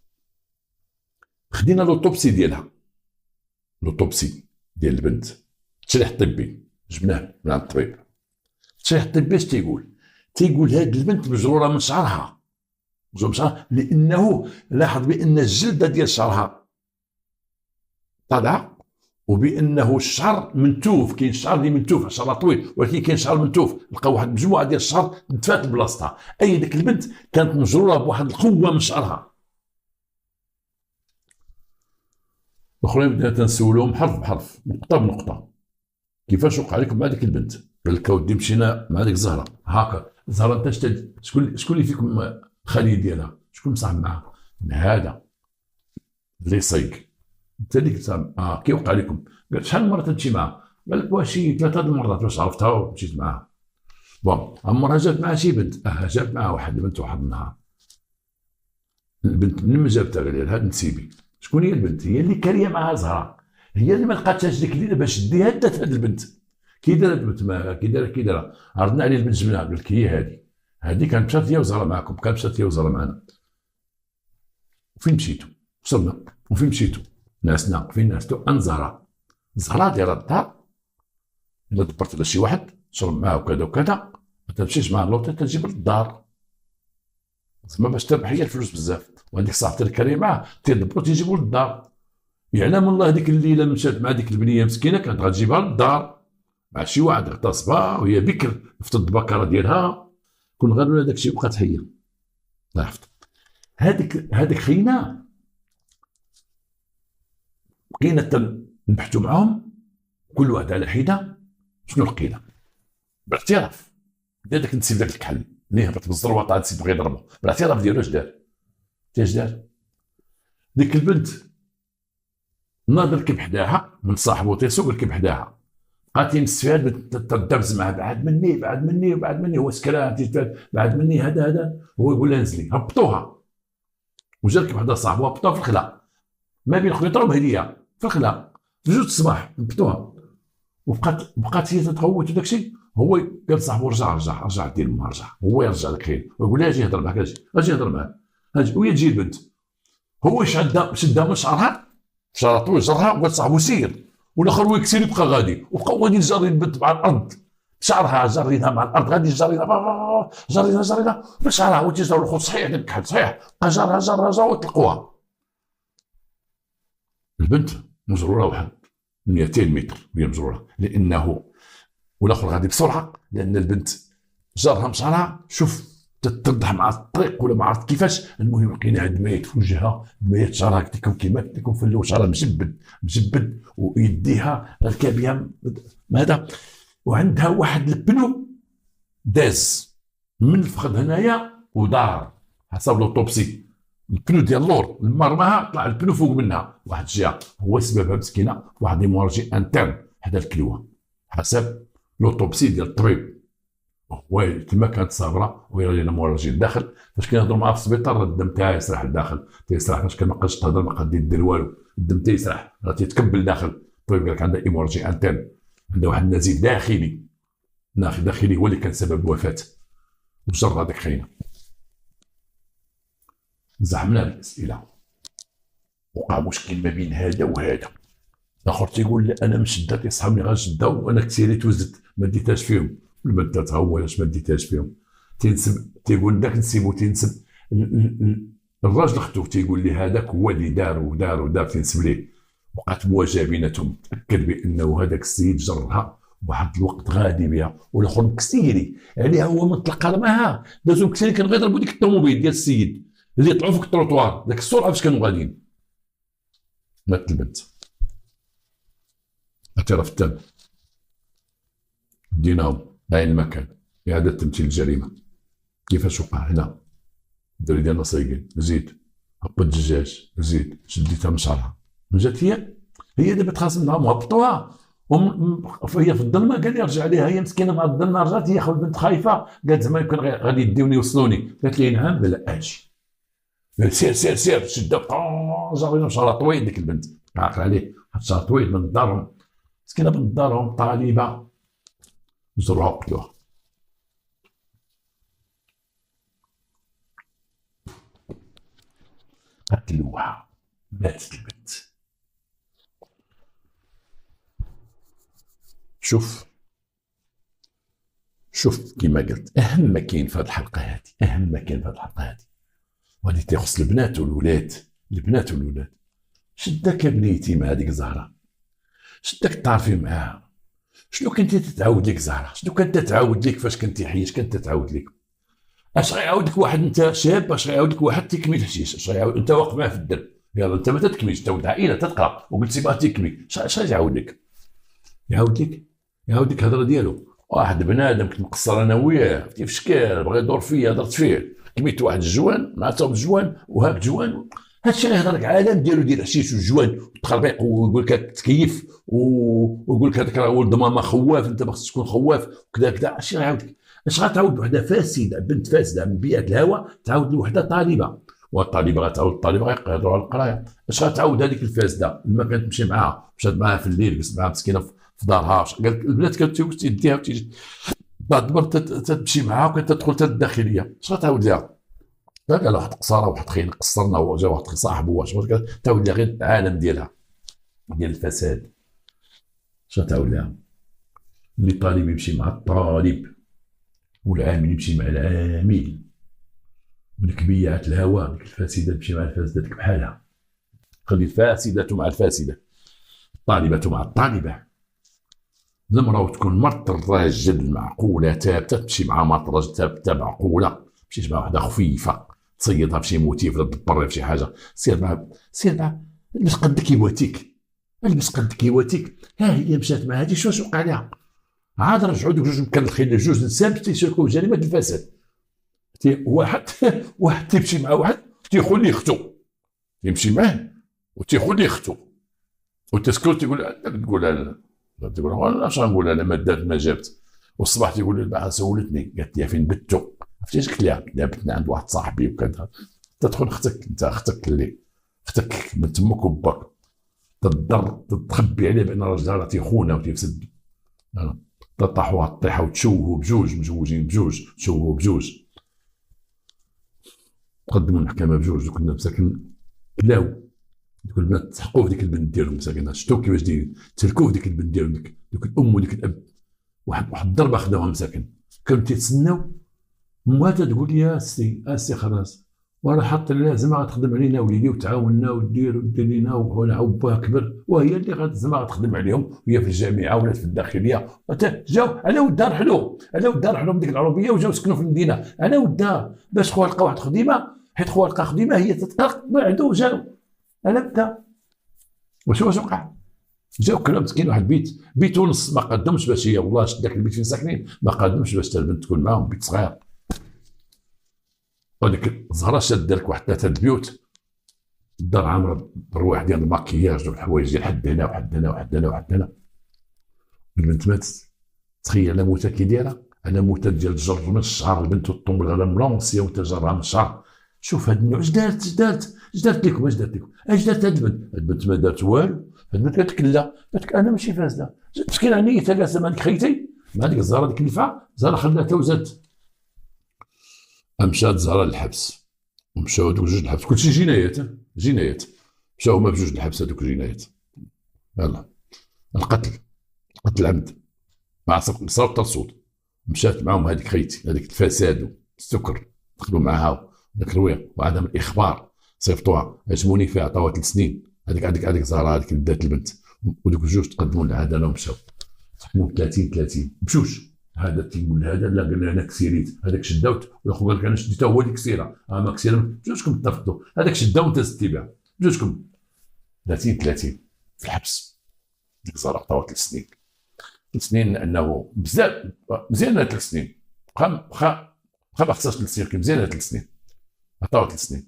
خدينا لوطوبسي ديالها، لوطوبسي ديال البنت، التشريح الطبي جبناه من عند الطبيب. التشريح الطبي اش تيقول؟ تيقول هاد البنت مجروره من شعرها، مجروره من شعرها لانه لاحظ بان الجلده ديال شعرها طالعه، وبانه الشعر منتوف، كاين الشعر اللي منتوف، شعرها طويل ولكن كاين شعر منتوف، لقاو واحد المجموعه ديال الشعر نتفات بلاصتها، اي ديك البنت كانت مجروره بواحد القوه من شعرها. الاخرين بدينا تنسولهم حرف بحرف، نقطه بنقطه، كيفاش وقع لكم مع ديك البنت؟ قال لك اودي مشينا مع ديك الزهره، هاكا الزهره انت شكون اللي فيكم خالي ديالها؟ شكون مصاحب معاها؟ هذا اللي صيق. انت اللي قلت كي وقع لكم؟ قال شحال من مره تمشي معها؟ قال لك شي 3 المرات باش عرفتها ومشيت معاها. بون عمرها جات معها شي بنت؟ جات معها واحد البنت واحد النهار. البنت من جابتها قال لها هاد نسيبي. شكون هي البنت؟ هي اللي كاريه معها زهره، هي اللي ما لقاتهاش ديك الليله باش ديها دات هاد البنت. كي دارت البنت كي دارها عرضنا عليه البنت جبناها، قال لك هي هادي كانت مشات هي وزهره معاكم، كانت مشات هي وزهره معنا. وفين مشيتوا؟ وصلنا وفين مشيتوا؟ نعسنا فين نعستوا؟ زهره دايره الدار، الا دبرت على شي واحد شرب معاه وكذا وكذا ما تمشيش معاه لوطي تجيب للدار، زعما باش تربح هي الفلوس بزاف، وهذيك صاحبتي الكريمه معاه تيدبروا تيجيبوا للدار. يعلم الله ديك الليله مشات مع ديك البنيه مسكينه كانت غتجيبها للدار مع شي واحد اغتصبها وهي بكر في البكره ديالها، كون غير هذاك الشيء بقات هي. الله يحفظك. هذيك خينا بقينا نبحثوا معاهم كل واحد على حده شنو لقينا باعتراف. داك نسيب داك الكحل اللي هبط بالزروطه نسيب غير يضربه بالاعتراف ديالو. اش دار؟ ديك البنت ناض ركب حداها من صاحبو تيسوق ركب حداها، بقى تيمس فيها تدبز معاه بعد مني هو سكران بعد مني هذا هو يقول لها نزلي. هبطوها وجا ركب حدا صاحبو هبطوها في الخلا ما بين خويا ضرب هديه في الخلا في 2 الصباح هبطوها. وبقات هي تتغوت وداك الشيء. هو قال صاحبو رجع دير ما رجع، هو يرجع لك خير ويقول لها اجي هضر معاك اجي هضر معاك وهي تجي البنت. هو شدها من شعرها طويل جرها وقال صاحبو سير، والاخر هو يكسر يبقى غادي وبقى غادي جاري البنت مع الارض بشعرها جارينها مع الارض غادي جارينها بشعرها وتيجروا الخوت صحيح الكحل صحيح بقى جارها وتلقوها. البنت مجروره واحد 200 متر وهي مجروره لانه والاخر غادي بسرعه لان البنت جارها بشعرها شوف تتضح مع الطريق ولا ما عرفت كيفاش. المهم لقينا عند ميت في وجهها ميت شعرها كيما كيكون في اللو شعرها مجبد ويديها ركابها هذا، وعندها واحد البنو داز من الفخذ هنايا ودار حسب لوطوبسي. البنو ديال اللور المرماها طلع البنو فوق منها واحد الجهه هو سببها مسكينه واحد المورجي انترن حدا الكلوه حسب لوطوبسي ديال الطبيب. هو كما كانت صابره وهي لينا مورجي الداخل. فاش كنهضروا معاه في السبيطار الدم تاعها يسرح الداخل تيسرح، فاش ما بقاش تهضر ما قادي دير والو الدم تيسرح راه تيتكبل داخل. الطبيب قال لك عندها ايمورجي انترن، عندها واحد النزيف داخلي هو اللي كان سبب الوفاه. وجر هذاك خينا زعمنا بالاسئله وقع مشكل ما بين هذا وهذا. الاخر تيقول لا انا مشده تيصحابني غنشده وانا كثيريت وزدت ما ديتهاش فيهم. البنت هو علاش ما ديتهاش فيهم تينسب تيقول داك نسيبو تينسب الراجل اختو تيقول لي هذاك هو اللي دار تينسب ليه. وقعت مواجهه بيناتهم تاكد بانه هذاك السيد جرها واحد الوقت غادي بها والاخر مكسيري عليها هو مطلق رماها دازو مكسيري كان غيضربوا ديك الطوموبيل ديال السيد اللي طلعوا فوق التروطوار داك السرعه فاش كانوا غاديين. مات البنت اعتراف التام ديناهم عين المكان إعادة تمثيل الجريمة. كيفاش وقع هنا؟ الدري ديالنا صايقين، زيد هبط الدجاج، زيد شديتها من شعرها، من جات هي دابا تخاصم معاهم هبطوها، هي في الظلمه قال لي رجع ليها، هي مسكينه مع الظلمه رجعت، هي البنت خايفه، قالت زعما يمكن غادي يديوني يوصلوني، قالت لي نعم، لا اجي سير سير سير، شدها جارينا بشعرها طويل ديك البنت، عاقل عليه، حط شعر طويل من دارهم، مسكينه من دارهم طالبه، زروها وقتلوها. قتلوها، ماتت البنت. شوف كما قلت، اهم ما كاين في هذه الحلقه هذه، وهذه تيخص البنات والولاد، شدك يا بنيتي مع هذيك زهره، شدك تعرفي معاها، شنو كنتي تتعاود لك زهره، شنو كانت تتعاود لك فاش كنتي حيش، كانت تتعاود لك اش غيعاود لك واحد، انت شاب اش غيعاود لك واحد تكمل حشيش، اش غيعاود انت واقف معاه في الدرب، يلا انت ما تتكملش، انت ولد عائله تتقرا وقلتي باغي تكمل، اش غيعاود لك؟ يعاود لك الهضره ديالو، واحد بنادم كنت مقصر انا وياه في شكال، بغى يدور فيا، هضرت فيه، كميت واحد الجوان مع توب الجوان وهاك جوان، هادشي غيهضر لك عالم ديالو ديال الحشيش والجوان والتخربيق، ويقول لك تكيف، ويقول لك هذاك راه ولد ماما خواف، انت ما خصكش تكون خواف وكذا كذا، اش غيعاود لك؟ اش غتعاود وحده فاسده، بنت فاسده من بيئه الهوى تعاود لوحده طالبه، والطالبه غتعاود الطالبه غيقعدوا على القرايه، اش غتعاود هذيك الفاسده لما كانت تمشي معاها، مشات معاها في الليل، جلست معاها مسكينه في دارها، قال لك البنات كانت تديها وتيجي بعد مرة تمشي معاها وكانت تدخل الداخليه، اش غتعاود لها؟ قال واحد قصاره واحد خين قصرنا وجا واحد صاحبه واش تعاود لها غير العالم ديالها ديال الفساد، اش غتعاود لها؟ اللي طالب يمشي مع الطالب، والعامل يمشي مع العامل، وديك بيعة الهوى ديك الفاسده تمشي مع الفاسده، ديك بحالها، خلي الفاسده مع الفاسده، الطالبه مع الطالبه، المراه تكون مرت الراجل معقوله ثابته تمشي مع مرت ثابته معقوله، مشيت مع وحده خفيفه تصيدها بشي موتيف ولا تدبر في شي حاجه، سير مع البس قدك يواتيك، ها هي مشات مع هذه، شو وقع لها؟ عاد رجعوا دوك جوج مكلخين، جوج نسان تيشاركوا في جريمه الفساد، واحد تيمشي مع واحد تيخلي اختو، يمشي معاه وتيخلي اختو، وتسكت تقول والله اش غنقول انا، ما دارت ما جابت، والصباح تيقول لي سولتني قالت لي فين بتو، عرفتي قلت لها بتنا عند واحد صاحبي وكذا، تدخل اختك، انت اختك من تمك وباك، تضر تخبي عليه بان راجلها راه تيخونها وتيفسد، تطيحوها الطيحه وتشوهوا بجوج، مزوجين بجوج تشوهوا بجوج، تقدموا المحكمه بجوج، دوك الناس مساكن كلاو، دوك البنات تحقوا في ديك البنت ديالهم مساكن، شفتوا كيفاش تركوا في ديك البنت ديالهم، دوك الام وديك الاب، واحد الضربه خداوها مساكن، كانوا تيتسناو مواتها تقول لي اسي خلاص، وراه حط لازم غتخدم علينا وليدي وتعاوننا ودير لينا، ولا با كبر، وهي اللي زعما غتخدم عليهم، وهي في الجامعه ولات في الداخليه، جاو على ودها رحلوا من ديك العربيه وجاو سكنوا في المدينه على ودها، باش خوها لقى واحد خديمه، حيت خوها لقى خديمه هي تتقرق بعدو، جاو على ودها. واش وقع؟ جاو كلهم مسكين واحد بيت ونص، ما قدمش باش هي، والله شد داك البيت فين ساكنين ما قدمش باش البنت تكون معاهم، بيت صغير، وديك الزهره شاد لك واحد 3 البيوت، الدار عامره برواح ديال الماكياج والحوايج ديال حد هنا وحد هنا وحد هنا وحد هنا، البنت ماتت. تخيل على موتها كي دايره، على موتها ديال الجر من الشعر، البنت والطومبل على ملونسيه وانت جرها من الشعر، شوف هاد النوع اش دارت لكم اش دارت هاد البنت ما دارت والو، البنت قالت لك لا، قالت لك انا ماشي فاسده، مسكينه نيتها جالسه مع خيتي مع ديك الزهره ديك النفعه، زهره خلاتها وزادت، مشات زهره للحبس، ومشاو دوك جوج الحبس، كلشي جنايات، مشاو هما بجوج الحبس هذوك جنايات، يلا قتل عمد مع صوت ترصود، مشات معاهم هذيك خيتي، هذيك الفساد والسكر دخلوا معاها داك الرويق وعدم الاخبار، صيفطوها عجبوني فيها، عطاوها 3 سنين، هذيك زهره هذيك اللي دات البنت، ودوك الجوج تقدموا للعداله ومشاو تحكموا 30 بجوج، هذا تيقول هذا لا، قال انا كسيريت، هذاك شداوت، والاخو قال لك انا شديتها هو اللي كسيره، ما كسيره، بجوجكم اتفقتوا، هذاك شدا وانت زدتي بها، بجوجكم 30 في الحبس، ديك الزهره عطاوها 3 سنين، 3 سنين لانه بزاف مزيان 3 سنين، ما خصهاش 3 سنين، مزيانه 3 سنين، عطاو 3 سنين.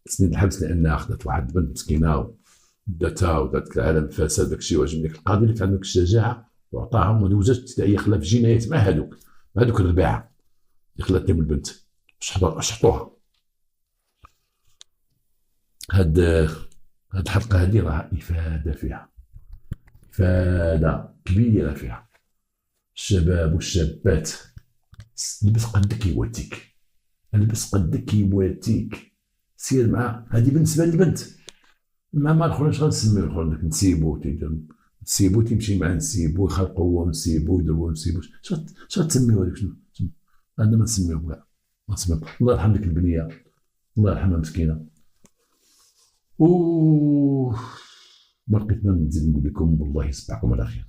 3 سنين الحبس لانها خدات واحد البنت مسكينه ودات العالم الفساد داكشي. وعجبني القاضي اللي كان عندك الشجاعه وعطاها ما دوزاتش ابتدائيه، خلا في جنايات مع هذوك الرباعه اللي خلات لهم البنت باش حطوها. هاد الحلقه هذه راه افاده فيها، افاده كبيره فيها. الشباب والشابات لبس قدك يواتيك، البس قدك يواتيك، سير مع هذه بالنسبه للبنت. ما الاخرين غنسميو الاخرين نسيبو تيمشي مع نسيبو، يخلقوا هو نسيبو، يديروا نسيبو، شنو تسميو هذاك؟ شنو هذا؟ ما نسميوه كاع، ما نسميوه. الله يرحم ديك البنيه، الله يرحمها مسكينه. و ما لقيت ما نزيد نقول لكم، والله يصبحكم على خير.